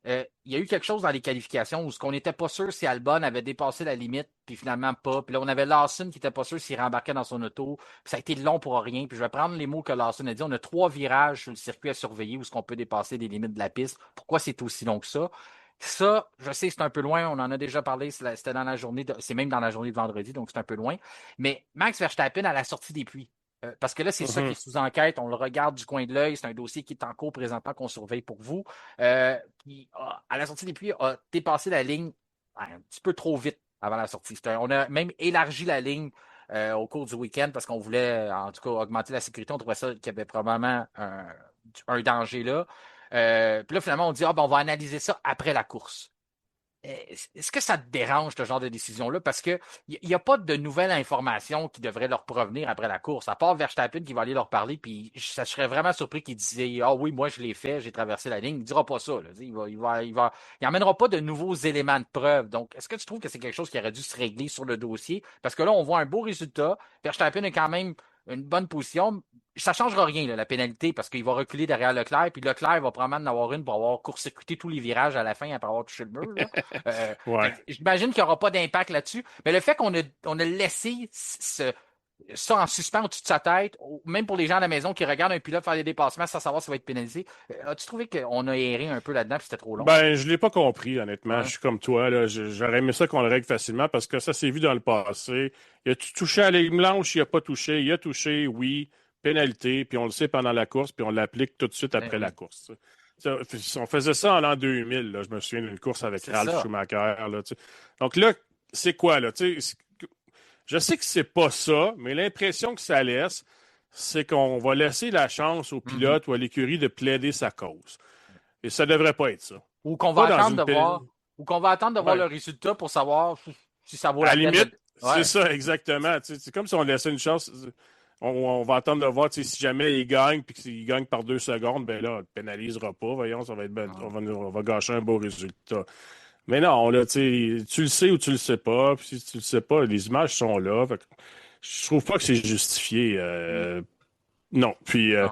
il y a eu quelque chose dans les qualifications où ce qu'on n'était pas sûr si Albon avait dépassé la limite, puis finalement pas. Puis là, on avait Lawson qui n'était pas sûr s'il rembarquait dans son auto. Puis ça a été long pour rien. Puis je vais prendre les mots que Lawson a dit. On a 3 virages sur le circuit à surveiller où ce qu'on peut dépasser les limites de la piste. Pourquoi c'est aussi long que ça? Ça, je sais que c'est un peu loin, on en a déjà parlé, c'était dans la journée, c'est même dans la journée de vendredi, donc c'est un peu loin. Mais Max Verstappen à la sortie des pluies, parce que là, c'est ça qui est sous enquête. On le regarde du coin de l'œil. C'est un dossier qui est en cours présentement qu'on surveille pour vous. Qui, à la sortie des pluies, a dépassé la ligne un petit peu trop vite avant la sortie. On a même élargi la ligne au cours du week-end parce qu'on voulait, en tout cas, augmenter la sécurité. On trouvait ça qu'il y avait probablement un danger là. Puis là, finalement, on dit, ben, on va analyser ça après la course. Est-ce que ça te dérange, ce genre de décision-là? Parce qu'il n'y a pas de nouvelles informations qui devraient leur provenir après la course, à part Verstappen qui va aller leur parler, puis ça serait vraiment surpris qu'il disait ah oui, moi je l'ai fait, j'ai traversé la ligne. Il ne dira pas ça. Là. Il n'emmènera pas de nouveaux éléments de preuve. Donc, est-ce que tu trouves que c'est quelque chose qui aurait dû se régler sur le dossier? Parce que là, on voit un beau résultat. Verstappen est quand même une bonne position. Ça ne changera rien, là, la pénalité, parce qu'il va reculer derrière Leclerc, puis Leclerc va probablement en avoir une pour avoir court-circuité tous les virages à la fin après avoir touché le mur. Là. Ouais. J'imagine qu'il n'y aura pas d'impact là-dessus, mais le fait on a laissé ça en suspens au-dessus de sa tête, même pour les gens à la maison qui regardent un pilote faire des dépassements sans savoir s'il va être pénalisé, as-tu trouvé qu'on a erré un peu là-dedans et c'était trop long? Ben, je l'ai pas compris, honnêtement. Ouais. Je suis comme toi, là. J'aurais aimé ça qu'on le règle facilement parce que ça s'est vu dans le passé. Il a touché à la ligne blanche, il a pas touché. Il a touché, oui, pénalité, puis on le sait pendant la course, puis on l'applique tout de suite Ben après la oui, course. On faisait ça en l'an 2000, là. Je me souviens d'une course avec c'est Ralph ça. Schumacher, là, tu sais. Donc là, c'est quoi, là? Je sais que c'est pas ça, mais l'impression que ça laisse, c'est qu'on va laisser la chance au Mhm. pilote ou à l'écurie de plaider sa cause. Et ça devrait pas être ça. Ou qu'on va Pas dans attendre une de voir, ou qu'on va attendre de voir le Ouais. résultat pour savoir si ça vaut À la la peine limite, de. c'est Ouais. ça, exactement. Tu sais, c'est comme si on laissait une chance. On va attendre de voir, tu sais, si jamais il gagne puis qu'il gagne par 2 secondes, ben là, on ne le pénalisera pas. Voyons, ça va être on va gâcher un beau résultat. Mais non, là, tu le sais ou tu le sais pas. Puis si tu le sais pas, les images sont là. Fait que je trouve pas que c'est justifié. Non. Puis, Non.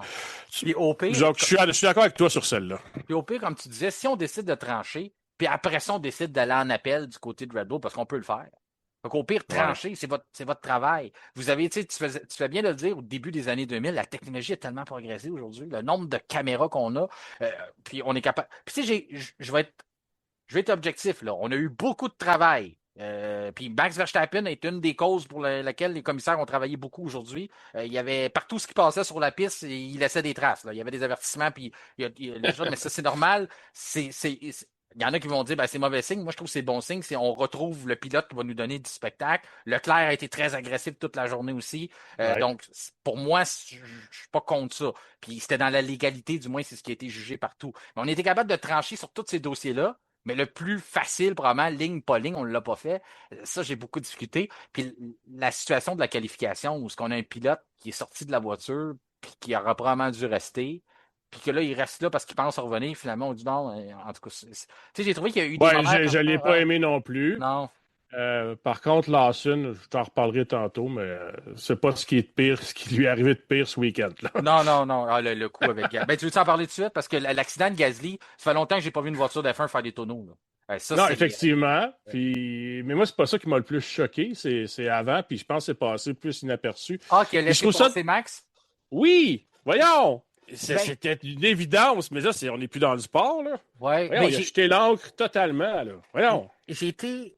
Puis au pire, genre, je suis d'accord avec toi sur celle-là. Puis au pire, comme tu disais, si on décide de trancher, puis après ça, on décide d'aller en appel du côté de Red Bull, parce qu'on peut le faire. Donc, au pire, Ouais. trancher, c'est votre travail. Vous avez, tu fais bien de le dire, au début des années 2000, la technologie a tellement progressé aujourd'hui. Le nombre de caméras qu'on a, puis on est capable. Puis, tu sais, je vais être objectif, là. On a eu beaucoup de travail. Puis Max Verstappen est une des causes pour laquelle les commissaires ont travaillé beaucoup aujourd'hui. Il y avait partout ce qui passait sur la piste, il laissait des traces. Là. Il y avait des avertissements, puis les choses, mais ça c'est normal. Il y en a qui vont dire ben, c'est mauvais signe. Moi, je trouve que c'est bon signe. C'est on retrouve le pilote qui va nous donner du spectacle. Leclerc a été très agressif toute la journée aussi. Ouais. Donc, pour moi, je suis pas contre ça. Puis c'était dans la légalité, du moins, c'est ce qui a été jugé partout. Mais on était capable de trancher sur tous ces dossiers-là. Mais le plus facile, probablement, ligne, pas ligne, on ne l'a pas fait. Ça, j'ai beaucoup discuté. Puis la situation de la qualification, où ce qu'on a un pilote qui est sorti de la voiture, puis qui aura probablement dû rester, puis que là, il reste là parce qu'il pense revenir. Finalement, on dit non. En tout cas, tu sais, j'ai trouvé qu'il y a eu des Ouais, moments comme je l'ai ça. pas Hein? aimé non plus. Non. Par contre, Lawson, je t'en reparlerai tantôt, mais c'est pas ce qui est de pire, ce qui lui est arrivé de pire ce week-end, là. Non, non, non. Ah, le coup avec Gasly. Ben, tu veux en parler tout de suite? Parce que l'accident de Gasly, ça fait longtemps que j'ai pas vu une voiture d'F1 faire des tonneaux. Là. Ça, Non, c'est. effectivement. Puis, mais moi, c'est pas ça qui m'a le plus choqué. C'est avant, puis je pense que c'est passé plus inaperçu. Ah, qui a Puis je laissé trouve ça. passer Max? Oui! Voyons! Ben, C'était une évidence, mais là, on n'est plus dans le sport, là. ouais, Voyons, mais il a jeté l'encre totalement, là. Voyons. j'ai été,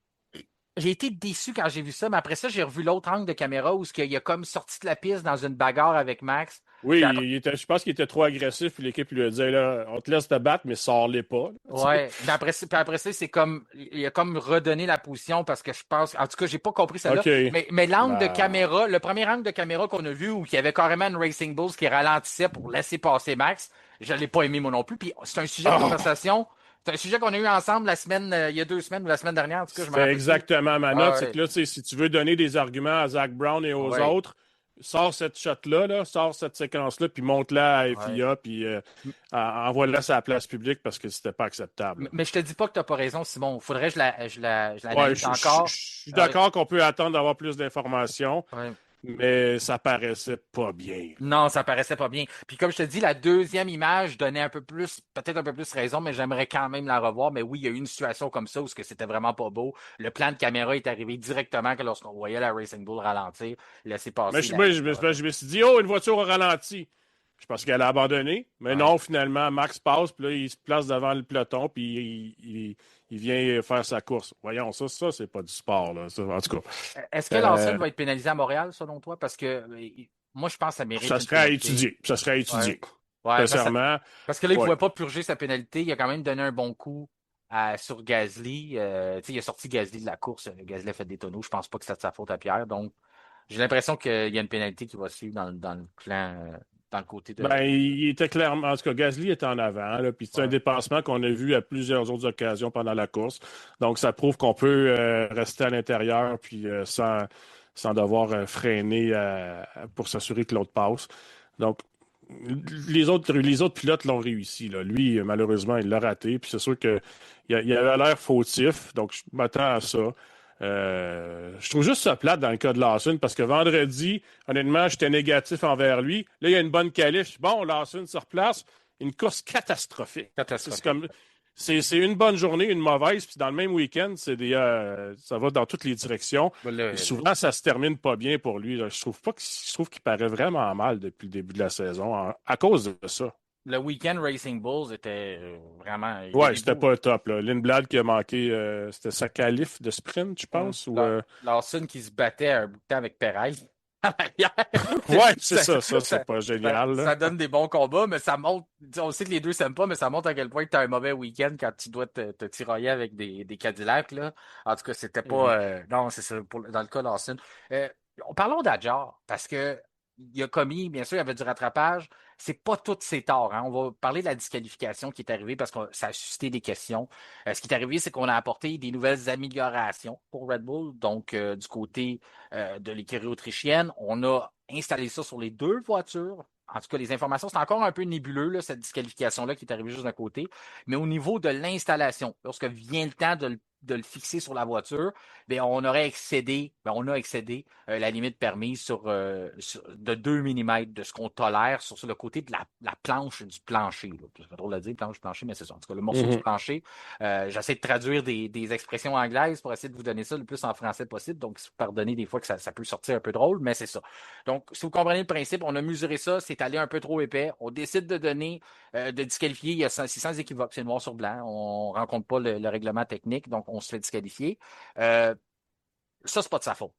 j'ai été déçu quand j'ai vu ça, mais après ça, j'ai revu l'autre angle de caméra où il a comme sorti de la piste dans une bagarre avec Max. Oui, Puis après, je pense qu'il était trop agressif, puis l'équipe lui a dit, là, on te laisse te battre, mais sors-les pas. Là, tu sais. ouais, mais après ça, c'est comme, il a comme redonné la position parce que je pense, en tout cas, j'ai pas compris ça là, OK. mais l'angle de Ben, caméra, le premier angle de caméra qu'on a vu où il y avait carrément une Racing Bulls qui ralentissait pour laisser passer Max, je l'ai pas aimé moi non plus. Puis c'est un sujet de oh, conversation, c'est un sujet qu'on a eu ensemble la semaine, il y a 2 semaines ou la semaine dernière, en tout cas, je me c'était rappelle plus. exactement ma Ah note. C'est ouais, que là, tu sais, si tu veux donner des arguments à Zach Brown et aux ouais, autres, sors cette shot-là, là, sors cette séquence-là, puis monte-la à ouais. FIA, puis envoie-la sur la place publique parce que c'était pas acceptable. Mais je te dis pas que t'as pas raison, Simon. Faudrait que je Ouais, l'analyse encore. je suis Ouais, d'accord qu'on peut attendre d'avoir plus d'informations, ouais. mais ça paraissait pas bien. Non, ça paraissait pas bien. Puis comme je te dis, la deuxième image donnait un peu plus, peut-être un peu plus raison, mais j'aimerais quand même la revoir. Mais oui, il y a eu une situation comme ça où c'était vraiment pas beau. Le plan de caméra est arrivé directement que lorsqu'on voyait la Racing Bull ralentir, laisser Mais passer moi, la je me suis dit, oh, une voiture a ralenti. Je pense qu'elle a abandonné. Mais ouais. non, finalement, Max passe, puis là, il se place devant le peloton, puis il vient faire sa course. Voyons, ça, c'est pas du sport, là. Ça, en tout cas, Est-ce que Lawson euh, va être pénalisé à Montréal, selon toi? Parce que moi, je pense que ça mérite ça une serait à pénalité. étudier. Ça serait à Ouais. étudier. Ouais, Sincèrement, parce que là, il ne ouais. pouvait pas purger sa pénalité. Il a quand même donné un bon coup sur Gasly. Tu sais, il a sorti Gasly de la course. Gasly a fait des tonneaux. Je pense pas que c'était de sa faute à Pierre. Donc, j'ai l'impression qu'il y a une pénalité qui va suivre dans le plan, dans le côté Ben, de. il était clairement. En tout cas, Gasly était en avant, là, puis c'est un Ouais. dépassement qu'on a vu à plusieurs autres occasions pendant la course. Donc, ça prouve qu'on peut rester à l'intérieur puis sans devoir freiner pour s'assurer que l'autre passe. Donc, les autres pilotes l'ont réussi. Là. Lui, malheureusement, il l'a raté. Puis c'est sûr qu'il avait l'air fautif. Donc, je m'attends à ça. Je trouve juste ça plate dans le cas de Lawson parce que vendredi, honnêtement, j'étais négatif envers lui. Là, il y a une bonne qualif. Bon, Lawson se replace. Une course catastrophique. C'est Catastrophique. comme, c'est une bonne journée, une mauvaise, puis dans le même week-end, ça va dans toutes les directions. Et Le, souvent, ça se termine pas bien pour lui. Là. Je trouve qu'il paraît vraiment mal depuis le début de la saison à cause de ça. le week-end Racing Bulls était vraiment. Il y a Ouais, des c'était bouts. pas top. Là. Lindblad qui a manqué, c'était sa qualif de sprint, je pense. Lawson qui se battait un bout de temps avec Perez en arrière. Ouais, c'est Ça, ça. Ça, c'est pas génial. Là. ça donne des bons combats, mais ça montre. On sait que les deux s'aiment pas, mais ça montre à quel point tu as un mauvais week-end quand tu dois te tirailler avec des Cadillacs. Là. En tout cas, c'était Mhm. pas. Non, c'est ça, dans le cas de Lawson. Euh, Parlons d'Adjar, parce que il a commis, bien sûr, il y avait du rattrapage. C'est pas tous ses torts. Hein. On va parler de la disqualification qui est arrivée parce que ça a suscité des questions. Ce qui est arrivé, c'est qu'on a apporté des nouvelles améliorations pour Red Bull. Donc, du côté de l'écurie autrichienne, on a installé ça sur les deux voitures. En tout cas, les informations, c'est encore un peu nébuleux, là, cette disqualification-là qui est arrivée juste d'un côté. Mais au niveau de l'installation, lorsque vient le temps de le fixer sur la voiture, bien, on a excédé la limite permise de 2 mm de ce qu'on tolère sur le côté de la planche du plancher. C'est pas drôle de dire, planche du plancher, mais c'est ça. En tout cas, le morceau du Mhm. plancher. J'essaie de traduire des expressions anglaises pour essayer de vous donner ça le plus en français possible. Donc, pardonnez des fois que ça peut sortir un peu drôle, mais c'est ça. Donc, si vous comprenez le principe, on a mesuré ça, c'est allé un peu trop épais. On décide de donner, de disqualifier, c'est sans équivoque, c'est noir sur blanc. On ne rencontre pas le règlement technique, donc on se fait disqualifier. Euh, Ça, c'est pas de sa faute.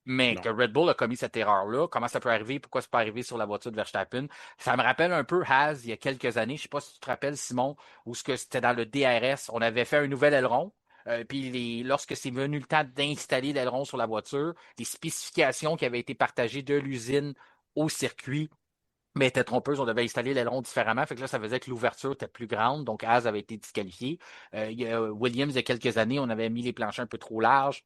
Mais Non. que Red Bull a commis cette erreur-là, comment ça peut arriver, pourquoi c'est pas arrivé sur la voiture de Verstappen, ça me rappelle un peu Haas il y a quelques années, je sais pas si tu te rappelles, Simon, où ce que c'était dans le DRS, on avait fait un nouvel aileron, puis lorsque c'est venu le temps d'installer l'aileron sur la voiture, les spécifications qui avaient été partagées de l'usine au circuit mais étaient trompeuses, on devait installer l'aileron différemment. Fait que là, ça faisait que l'ouverture était plus grande, donc Haas avait été disqualifié. Il y a Williams, il y a quelques années, on avait mis les planchers un peu trop larges.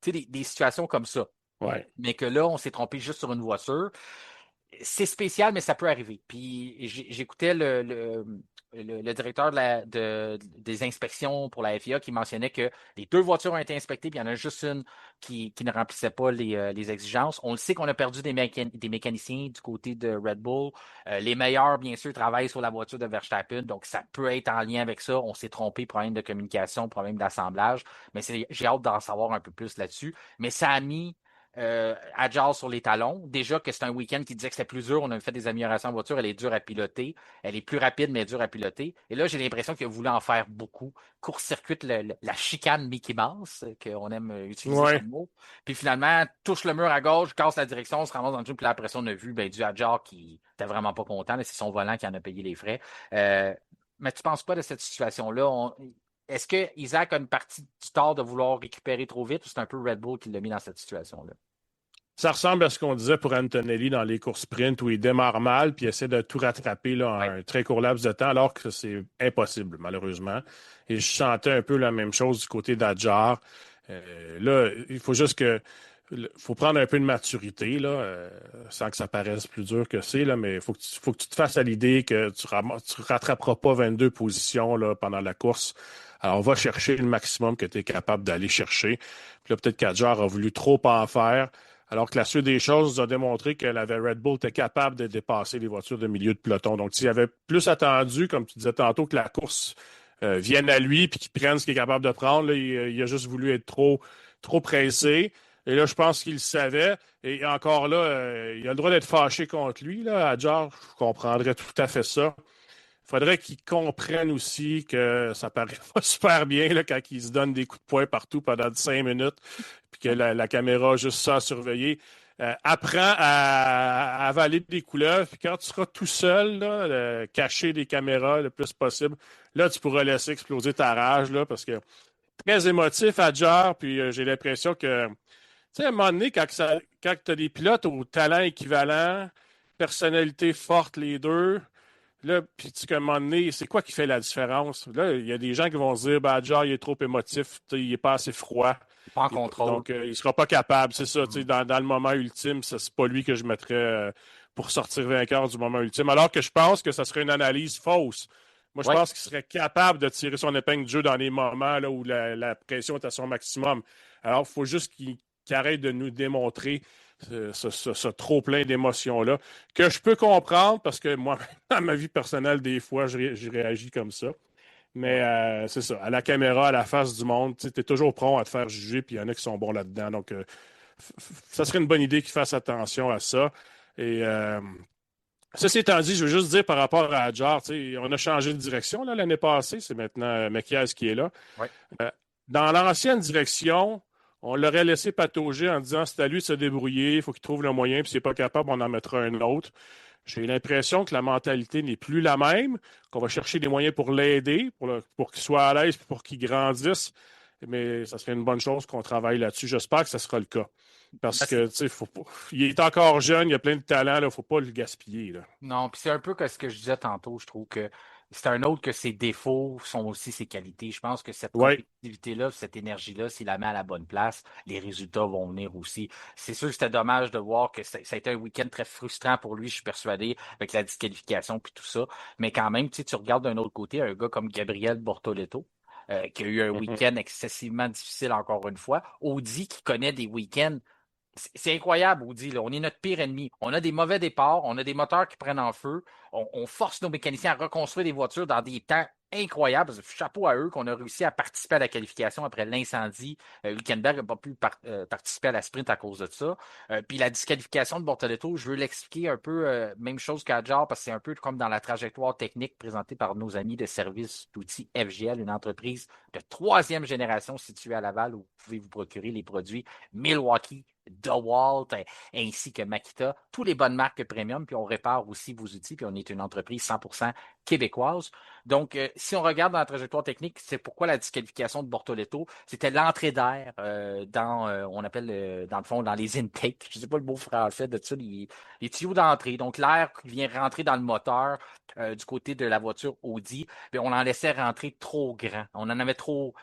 Tu sais, des situations comme ça. Ouais. Mais que là, on s'est trompé juste sur une voiture. C'est spécial, mais ça peut arriver. Puis j'écoutais le directeur des inspections pour la FIA qui mentionnait que les deux voitures ont été inspectées, puis il y en a juste une qui ne remplissait pas les exigences. On le sait qu'on a perdu des mécaniciens du côté de Red Bull. Les meilleurs, bien sûr, travaillent sur la voiture de Verstappen, donc ça peut être en lien avec ça. On s'est trompé, problème de communication, problème d'assemblage, mais j'ai hâte d'en savoir un peu plus là-dessus. Mais ça a mis agile sur les talons. Déjà que c'est un week-end qui disait que c'était plus dur. On a fait des améliorations en voiture. Elle est dure à piloter. Elle est plus rapide, mais dure à piloter. Et là, j'ai l'impression qu'il a voulu en faire beaucoup. Court-circuite la chicane Mickey Mouse, qu'on aime utiliser Ouais. comme mot. Puis finalement, touche le mur à gauche, casse la direction, on se ramasse dans le jeu. Puis là, après ça, on a vu du Hadjar qui était vraiment pas content. C'est son volant qui en a payé les frais. Mais tu penses quoi de cette situation-là? Est-ce que Isaac a une partie du tort de vouloir récupérer trop vite ou c'est un peu Red Bull qui l'a mis dans cette situation-là? Ça ressemble à ce qu'on disait pour Antonelli dans les courses sprint où il démarre mal puis il essaie de tout rattraper là, en un très court laps de temps alors que c'est impossible, malheureusement. Et je sentais un peu la même chose du côté d'Adjar. Là, il faut juste que. Faut prendre un peu de maturité, là, sans que ça paraisse plus dur que c'est, là, mais faut que tu te fasses à l'idée que tu rattraperas pas 22 positions là, pendant la course. Alors, on va chercher le maximum que tu es capable d'aller chercher. Puis là, peut-être qu'Adjar a voulu trop en faire. Alors que la suite des choses nous a démontré que la Red Bull était capable de dépasser les voitures de milieu de peloton. Donc, s'il avait plus attendu, comme tu disais tantôt, que la course vienne à lui puis qu'il prenne ce qu'il est capable de prendre, là, il a juste voulu être trop pressé. Et là, je pense qu'il le savait. Et encore là, il a le droit d'être fâché contre lui. Là, Adjar, je comprendrais tout à fait ça. Il faudrait qu'il comprenne aussi que ça paraît pas super bien là, quand il se donne des coups de poing partout pendant 5 minutes, puis que la caméra a juste ça à surveiller. Apprends à avaler des couleuvres, puis quand tu seras tout seul, là, cacher des caméras le plus possible, là, tu pourras laisser exploser ta rage, là, parce que très émotif, Adjar, puis j'ai l'impression que, tu sais, à un moment donné, quand tu as des pilotes au talent équivalent, personnalité forte, les deux, là, puis à un moment donné, c'est quoi qui fait la différence? Là, il y a des gens qui vont se dire, ben, Adjar, il est trop émotif, il n'est pas assez froid. Pas en contrôle. Donc, il ne sera pas capable. C'est ça, dans le moment ultime, c'est pas lui que je mettrais pour sortir vainqueur du moment ultime. Alors que je pense que ça serait une analyse fausse. Moi, je Ouais. pense qu'il serait capable de tirer son épingle du jeu dans les moments là, où la pression est à son maximum. Alors, il faut juste qu'il arrête de nous démontrer ce trop-plein d'émotions-là, que je peux comprendre parce que moi, dans ma vie personnelle, des fois, je réagis comme ça. Mais c'est ça, à la caméra, à la face du monde, tu es toujours prêt à te faire juger, puis il y en a qui sont bons là-dedans. Donc, ça serait une bonne idée qu'ils fassent attention à ça. Et ceci étant dit, je veux juste dire par rapport à Adjar, on a changé de direction l'année passée. C'est maintenant Mekias qui est là. Ouais. Dans l'ancienne direction, on l'aurait laissé patauger en disant c'est à lui de se débrouiller, il faut qu'il trouve le moyen, puis s'il n'est pas capable, on en mettra un autre. J'ai l'impression que la mentalité n'est plus la même, qu'on va chercher des moyens pour l'aider, pour qu'il soit à l'aise, pour qu'il grandisse. Mais ça serait une bonne chose qu'on travaille là-dessus. J'espère que ce sera le cas. Parce que, tu sais, il est encore jeune, il a plein de talent, il ne faut pas le gaspiller. Là. Non, puis c'est un peu que ce que je disais tantôt. Je trouve que c'est un autre que ses défauts sont aussi ses qualités. Je pense que cette Oui. compétitivité-là, cette énergie-là, s'il la met à la bonne place, les résultats vont venir aussi. C'est sûr que c'était dommage de voir que ça a été un week-end très frustrant pour lui, je suis persuadé, avec la disqualification puis tout ça. Mais quand même, tu regardes d'un autre côté un gars comme Gabriel Bortoleto, qui a eu un week-end excessivement difficile encore une fois. Audi qui connaît des week-ends. C'est incroyable, Audi. Là. On est notre pire ennemi. On a des mauvais départs, on a des moteurs qui prennent en feu. On force nos mécaniciens à reconstruire des voitures dans des temps incroyables. Chapeau à eux qu'on a réussi à participer à la qualification après l'incendie. Hülkenberg n'a pas pu participer à la sprint à cause de ça. Puis la disqualification de Bortoleto, je veux l'expliquer un peu, même chose qu'Adjar, parce que c'est un peu comme dans la trajectoire technique présentée par nos amis de service d'outils FGL, une entreprise de troisième génération située à Laval où vous pouvez vous procurer les produits Milwaukee, DeWalt, ainsi que Makita, tous les bonnes marques premium, puis on répare aussi vos outils, puis on est une entreprise 100% québécoise. Donc, si on regarde dans la trajectoire technique, c'est pourquoi la disqualification de Bortoleto, c'était l'entrée d'air on appelle, dans le fond, dans les intakes. Je ne sais pas le beau français de ça, les tuyaux d'entrée. Donc, l'air qui vient rentrer dans le moteur du côté de la voiture Audi, bien, on en laissait rentrer trop grand. On en avait trop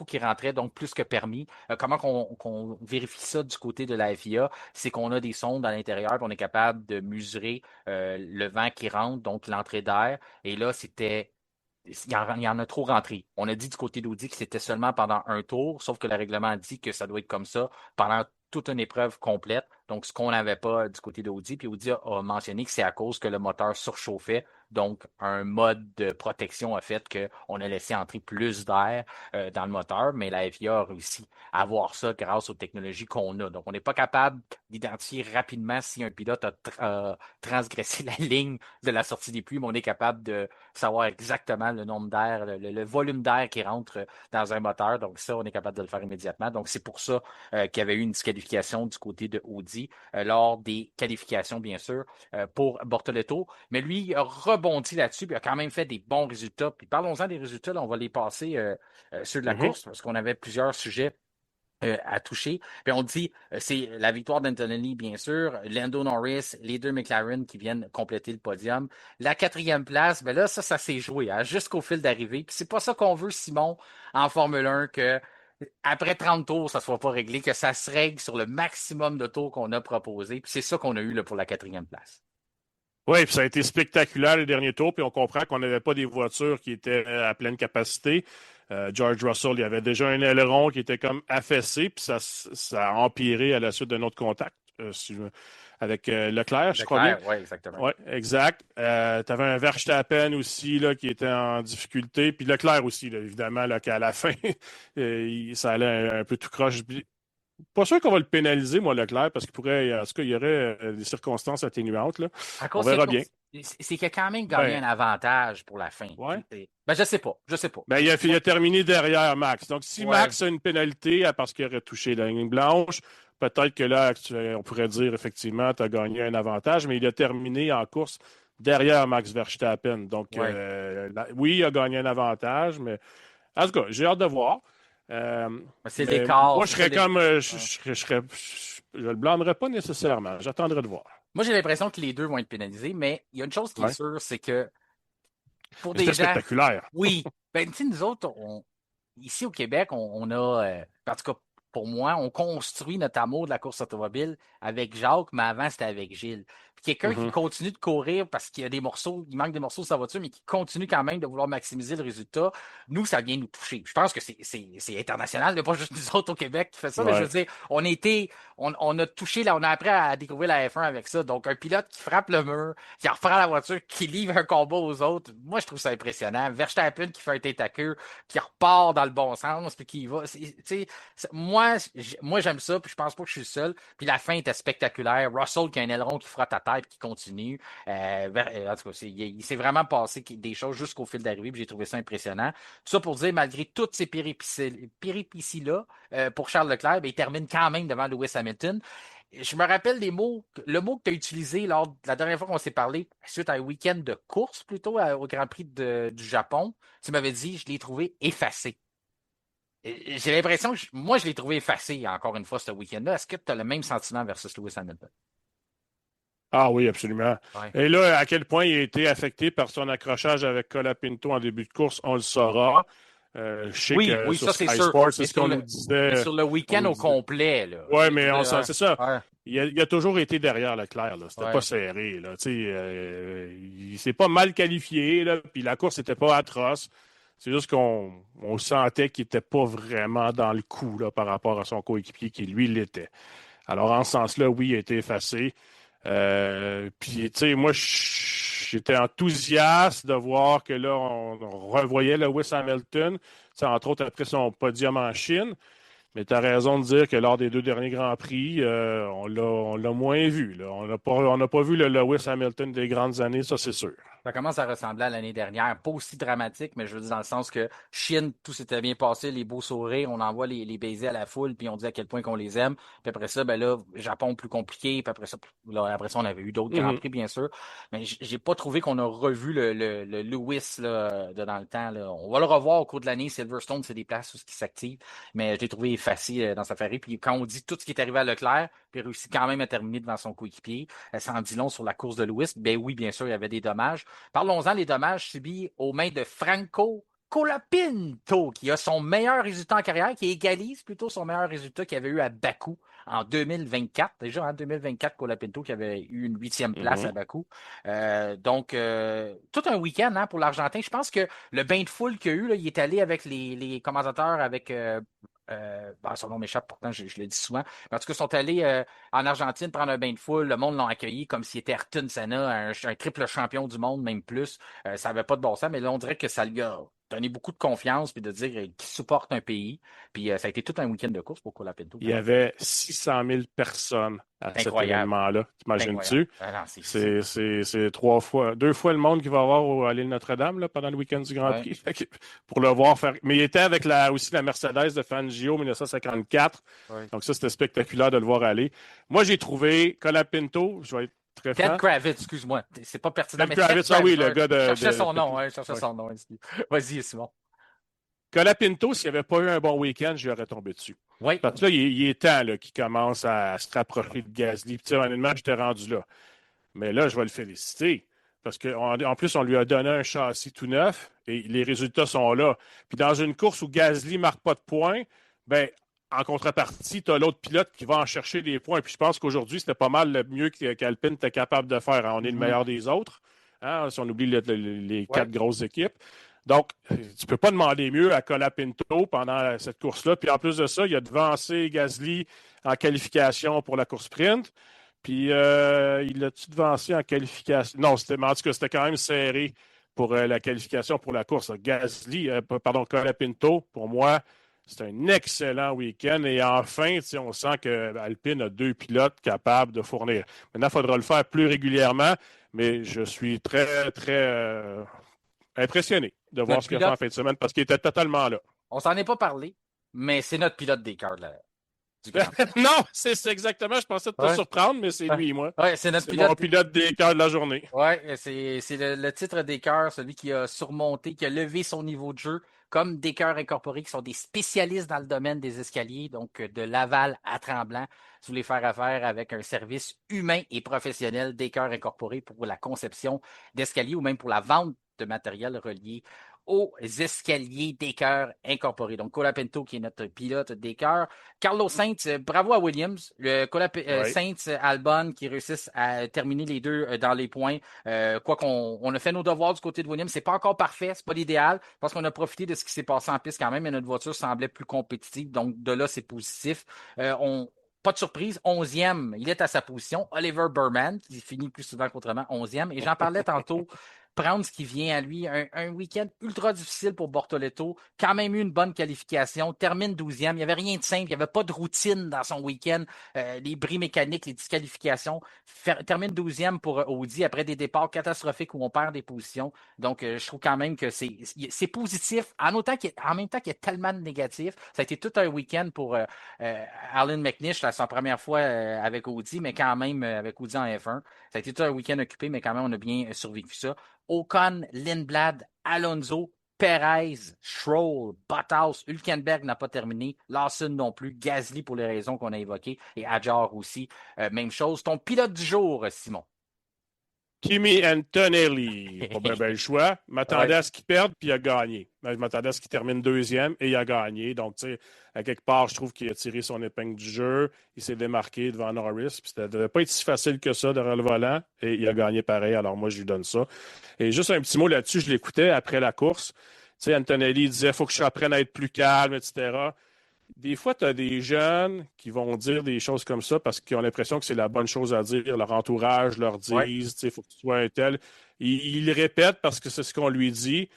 qui rentrait, donc plus que permis. Comment qu'on vérifie ça du côté de la FIA? C'est qu'on a des sondes à l'intérieur, puis on est capable de mesurer le vent qui rentre, donc l'entrée d'air. Et là, il y en a trop rentré. On a dit du côté d'Audi que c'était seulement pendant un tour, sauf que le règlement dit que ça doit être comme ça pendant toute une épreuve complète. Donc, ce qu'on n'avait pas du côté d'Audi. Puis Audi a mentionné que c'est à cause que le moteur surchauffait. Donc, un mode de protection a fait qu'on a laissé entrer plus d'air dans le moteur, mais la FIA a réussi à avoir ça grâce aux technologies qu'on a. Donc, on n'est pas capable d'identifier rapidement si un pilote a transgressé la ligne de la sortie des pluies, mais on est capable de savoir exactement le nombre d'air, le volume d'air qui rentre dans un moteur. Donc, ça, on est capable de le faire immédiatement. Donc, c'est pour ça qu'il y avait eu une disqualification du côté de Audi lors des qualifications, bien sûr, pour Bortoleto. Mais lui, il a rebondi là-dessus, puis il a quand même fait des bons résultats. Puis parlons-en des résultats, là, on va les passer sur la Mhm. course, parce qu'on avait plusieurs sujets à toucher. Puis on dit, c'est la victoire d'Antonelli, bien sûr, Lando Norris, les deux McLaren qui viennent compléter le podium. La quatrième place, ben là, ça s'est joué hein, jusqu'au fil d'arrivée. Puis c'est pas ça qu'on veut, Simon, en Formule 1, que après 30 tours, ça ne soit pas réglé, que ça se règle sur le maximum de tours qu'on a proposé. Puis c'est ça qu'on a eu là, pour la quatrième place. Oui, puis ça a été spectaculaire les derniers tours, puis on comprend qu'on n'avait pas des voitures qui étaient à pleine capacité. George Russell, il y avait déjà un aileron qui était comme affaissé, puis ça a empiré à la suite d'un autre contact avec Leclerc, je crois bien. Leclerc, oui, exactement. Oui, exact. Tu avais un Verstappen aussi là, qui était en difficulté, puis Leclerc aussi, là, évidemment, là, qu'à la fin, ça allait un peu tout croche. Pas sûr qu'on va le pénaliser, moi, Leclerc, parce qu'il pourrait, en tout cas, il y aurait des circonstances atténuantes, là. À On cause verra bien. c'est qu'il a quand même gagné Ben, un avantage pour la fin. ouais. Ben, je sais pas, je sais pas. Ben, il a terminé derrière Max. Donc, si Ouais, Max a une pénalité parce qu'il aurait touché la ligne blanche, peut-être que là, on pourrait dire effectivement, tu as gagné un avantage, mais il a terminé en course derrière Max Verstappen. Donc, ouais. oui, il a gagné un avantage, mais en tout cas, j'ai hâte de voir. Euh, Mais c'est mais l'écart, moi, je c'est ça. serais comme, Ouais. je le blâmerais pas nécessairement. J'attendrai de voir. Moi, j'ai l'impression que les deux vont être pénalisés, mais il y a une chose qui est Ouais. sûre, c'est que pour Mais c'était des gens, spectaculaire. oui, ben, tu sais, nous autres, ici au Québec, on a, en tout cas, pour moi, on construit notre amour de la course automobile avec Jacques, mais avant, c'était avec Gilles. Puis quelqu'un qui Mhm. continue de courir parce qu'il y a des morceaux, il manque des morceaux de sa voiture, mais qui continue quand même de vouloir maximiser le résultat, nous, ça vient nous toucher. Je pense que c'est international, il n'y a pas juste nous autres au Québec qui fait ça, mais je veux Ouais. dire, on a touché, là, on a appris à découvrir la F1 avec ça. Donc, un pilote qui frappe le mur, qui reprend la voiture, qui livre un combat aux autres, moi, je trouve ça impressionnant. Verstappen qui fait un tête à queue, qui repart dans le bon sens, puis qui va. Moi, j'aime ça, puis je pense pas que je suis le seul. Puis la fin était spectaculaire. Russell qui a un aileron qui frotte à tête, qui continue. En tout cas, il s'est vraiment passé des choses jusqu'au fil d'arrivée, puis j'ai trouvé ça impressionnant. Tout ça pour dire, malgré toutes ces péripéties-là, pour Charles Leclerc, ben, il termine quand même devant Lewis Hamilton. Je me rappelle le mot que tu as utilisé lors de la dernière fois qu'on s'est parlé, suite à un week-end de course plutôt au Grand Prix du Japon. Tu m'avais dit, je l'ai trouvé effacé. J'ai l'impression que moi, je l'ai trouvé effacé encore une fois ce week-end-là. Est-ce que tu as le même sentiment versus Lewis Hamilton? Ah oui, absolument. Ouais. Et là, à quel point il a été affecté par son accrochage avec Colapinto en début de course, on le saura. Je sais Oui, que oui, sur ça c'est Sky sûr. Sports, c'est ce qu'on nous Mais disait. sur le On week-end nous au disait. complet, là. Ouais, Je mais veux dire, c'est ça. ouais, Il a toujours été derrière Leclerc, là. C'était pas ouais. serré, là. Tu sais, il s'est pas mal qualifié, là. Puis la course n'était pas atroce. C'est juste qu'on sentait qu'il n'était pas vraiment dans le coup, là, par rapport à son coéquipier qui, lui, l'était. Alors, en ce sens-là, oui, il a été effacé. Puis, tu sais, moi, j'étais enthousiaste de voir que là, on revoyait Lewis Hamilton, tu sais, entre autres après son podium en Chine. Mais tu as raison de dire que lors des deux derniers Grands Prix, on l'a moins vu, là. On n'a pas vu le Lewis Hamilton des grandes années, ça, c'est sûr. Ça commence à ressembler à l'année dernière. Pas aussi dramatique, mais je veux dire dans le sens que Chine, tout s'était bien passé, les beaux sourires, on envoie les baisers à la foule, puis on dit à quel point qu'on les aime. Puis après ça, ben là, Japon plus compliqué, puis après ça, on avait eu d'autres Grands Mhm. Prix, bien sûr. Mais j'ai pas trouvé qu'on a revu le Lewis là, de dans le temps. Là. On va le revoir au cours de l'année. Silverstone, c'est des places où ce qui s'active. Mais je l'ai trouvé effacé dans sa farine. Puis quand on dit tout ce qui est arrivé à Leclerc, puis réussit quand même à terminer devant son coéquipier, ça en dit long sur la course de Lewis. Ben oui, bien sûr, il y avait des dommages. Parlons-en des dommages subis aux mains de Franco Colapinto, qui a son meilleur résultat en carrière, qui égalise plutôt son meilleur résultat qu'il avait eu à Bakou en 2024. Déjà en 2024, Colapinto qui avait eu une huitième place Mhm. à Bakou. Tout un week-end hein, pour l'Argentin. Je pense que le bain de foule qu'il y a eu, là, il est allé avec les commentateurs, avec son nom m'échappe, pourtant je le dis souvent. Mais en tout cas, ils sont allés en Argentine prendre un bain de foule. Le monde l'ont accueilli comme s'il était Ayrton Senna, un triple champion du monde, même plus. Ça n'avait pas de bon sens, mais là, on dirait que ça lui a donné beaucoup de confiance puis de dire qu'il supporte un pays. Puis ça a été tout un week-end de course pour Colapinto. Il y avait 600 000 personnes à cet Incroyable. événement-là. T'imagines-tu? Ah non, C'est deux fois le monde qu'il va y avoir à l'île Notre-Dame là, pendant le week-end du Grand Prix. Pour le voir faire. Mais il était avec aussi la Mercedes de Fangio 1954. Ouais. Donc ça, c'était spectaculaire de le voir aller. Moi, j'ai trouvé Colapinto, je vais être très franc. Ted Kravitz, excuse-moi. C'est pas pertinent. Ted Kravitz, oui, le gars de. Je cherchais son nom, son nom. Vas-y, Simon. Colapinto, s'il n'y avait pas eu un bon week-end, j'y aurais tombé dessus. Oui. Parce que là, il est temps qu'il commence à se rapprocher de Gasly. Puis, honnêtement, j'étais rendu là. Mais là, je vais le féliciter. Parce qu'en plus, on lui a donné un châssis tout neuf et les résultats sont là. Puis dans une course où Gasly ne marque pas de points, ben, en contrepartie, tu as l'autre pilote qui va en chercher des points. Puis je pense qu'aujourd'hui, c'était pas mal le mieux qu'Alpine était capable de faire. On est le meilleur des autres. Hein, si on oublie les quatre grosses équipes. Donc, tu ne peux pas demander mieux à Colapinto pendant cette course-là. Puis en plus de ça, il a devancé Gasly en qualification pour la course sprint. Puis il l'a-tu devancé en qualification? Non, en tout cas, c'était quand même serré pour la qualification pour la course. Colapinto, pour moi, c'est un excellent week-end. Et enfin, on sent qu'Alpine a deux pilotes capables de fournir. Maintenant, il faudra le faire plus régulièrement, mais je suis très, très impressionné de voir ce qu'il a fait en fin de semaine parce qu'il était totalement là. On s'en est pas parlé, mais c'est notre pilote des cars du Grand Prix. Non, c'est exactement. Je pensais te surprendre, mais c'est lui, moi. Ouais, c'est mon pilote des cœurs de la journée. Oui, c'est le titre des cœurs, celui qui a surmonté, qui a levé son niveau de jeu, comme des cœurs incorporés qui sont des spécialistes dans le domaine des escaliers, donc de Laval à Tremblant. Si vous voulez faire affaire avec un service humain et professionnel des cœurs incorporés pour la conception d'escaliers ou même pour la vente de matériel relié aux escaliers des cœurs incorporés. Donc, Colapinto, qui est notre pilote des cœurs. Carlos Sainz, bravo à Williams. Sainz, Albon, qui réussissent à terminer les deux dans les points. Quoi qu'on a fait nos devoirs du côté de Williams. C'est pas encore parfait, c'est pas l'idéal, parce qu'on a profité de ce qui s'est passé en piste quand même, mais notre voiture semblait plus compétitive. Donc, de là, c'est positif. Pas de surprise, 11e, il est à sa position. Oliver Burman, qui finit plus souvent qu'autrement, 11e. Et j'en parlais tantôt, prendre ce qui vient à lui. Un week-end ultra difficile pour Bortoleto. Quand même eu une bonne qualification. Termine 12e. Il n'y avait rien de simple. Il n'y avait pas de routine dans son week-end. Les bris mécaniques, les disqualifications. Termine 12e pour Audi après des départs catastrophiques où on perd des positions. Donc, je trouve quand même que c'est positif. En même temps qu'il y a tellement de négatifs. Ça a été tout un week-end pour Alan McNish, sa première fois avec Audi, mais quand même avec Audi en F1. Ça a été tout un week-end occupé, mais quand même, on a bien survécu ça. Ocon, Lindblad, Alonso, Perez, Stroll, Bottas, Hülkenberg n'a pas terminé, Lawson non plus, Gasly pour les raisons qu'on a évoquées et Hadjar aussi. Même chose. Ton pilote du jour, Simon. Kimi Antonelli. Pas bien le choix. M'attendais à ce qu'il perde, puis il a gagné. Je m'attendais à ce qu'il termine deuxième, et il a gagné. Donc, tu sais, à quelque part, je trouve qu'il a tiré son épingle du jeu. Il s'est démarqué devant Norris. Puis ça ne devait pas être si facile que ça derrière le volant. Et il a gagné pareil. Alors, moi, je lui donne ça. Et juste un petit mot là-dessus, je l'écoutais après la course. Tu sais, Antonelli disait, il faut que je apprenne à être plus calme, etc. Des fois, tu as des jeunes qui vont dire des choses comme ça parce qu'ils ont l'impression que c'est la bonne chose à dire. Leur entourage leur disent, il faut que tu sois un tel. Il le répète parce que c'est ce qu'on lui dit.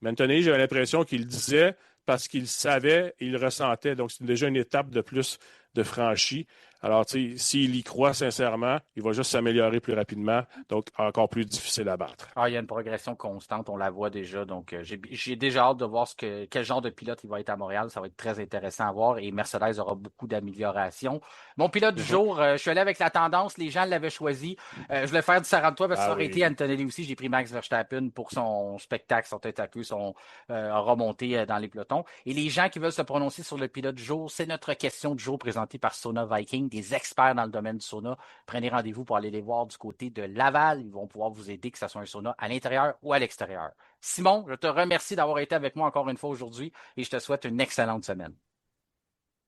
Mais Anthony, j'avais l'impression qu'il le disait parce qu'il savait et il le ressentait. Donc, c'est déjà une étape de plus de franchie. Alors, tu sais, s'il y croit sincèrement, il va juste s'améliorer plus rapidement, donc encore plus difficile à battre. Il y a une progression constante, on la voit déjà, donc j'ai déjà hâte de voir quel genre de pilote il va être à Montréal, ça va être très intéressant à voir et Mercedes aura beaucoup d'améliorations. Mon pilote du jour, je suis allé avec la tendance, les gens l'avaient choisi, je voulais faire du 43 parce que ça aurait été Antonelli aussi, j'ai pris Max Verstappen pour son spectacle, son tête à queue, son remontée dans les pelotons. Et les gens qui veulent se prononcer sur le pilote du jour, c'est notre question du jour présentée par Sauna Viking, des experts dans le domaine du sauna. Prenez rendez-vous pour aller les voir du côté de Laval. Ils vont pouvoir vous aider, que ce soit un sauna à l'intérieur ou à l'extérieur. Simon, je te remercie d'avoir été avec moi encore une fois aujourd'hui et je te souhaite une excellente semaine.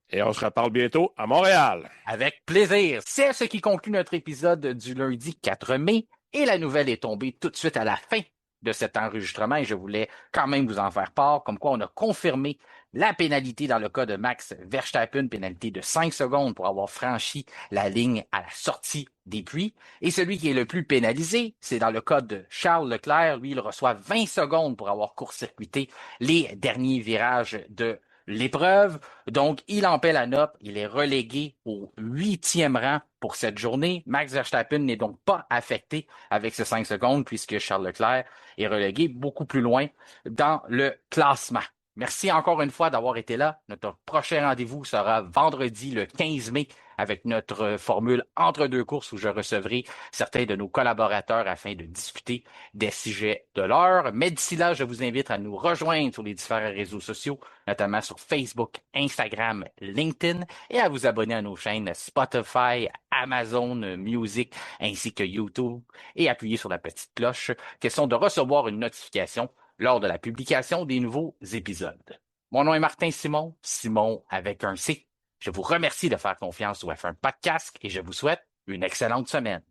Et on se reparle bientôt à Montréal. Avec plaisir. C'est ce qui conclut notre épisode du lundi 4 mai et la nouvelle est tombée tout de suite à la fin de cet enregistrement et je voulais quand même vous en faire part, comme quoi on a confirmé La pénalité dans le cas de Max Verstappen, pénalité de 5 secondes pour avoir franchi la ligne à la sortie des puits. Et celui qui est le plus pénalisé, c'est dans le cas de Charles Leclerc. Lui, il reçoit 20 secondes pour avoir court-circuité les derniers virages de l'épreuve. Donc, il en paie la note. Il est relégué au 8e rang pour cette journée. Max Verstappen n'est donc pas affecté avec ces 5 secondes puisque Charles Leclerc est relégué beaucoup plus loin dans le classement. Merci encore une fois d'avoir été là. Notre prochain rendez-vous sera vendredi le 15 mai avec notre formule entre deux courses où je recevrai certains de nos collaborateurs afin de discuter des sujets de l'heure. Mais d'ici là, je vous invite à nous rejoindre sur les différents réseaux sociaux, notamment sur Facebook, Instagram, LinkedIn, et à vous abonner à nos chaînes Spotify, Amazon Music, ainsi que YouTube, et appuyer sur la petite cloche, question de recevoir une notification lors de la publication des nouveaux épisodes. Mon nom est Martin Simon, Simon avec un C. Je vous remercie de faire confiance au F1 Podcast et je vous souhaite une excellente semaine.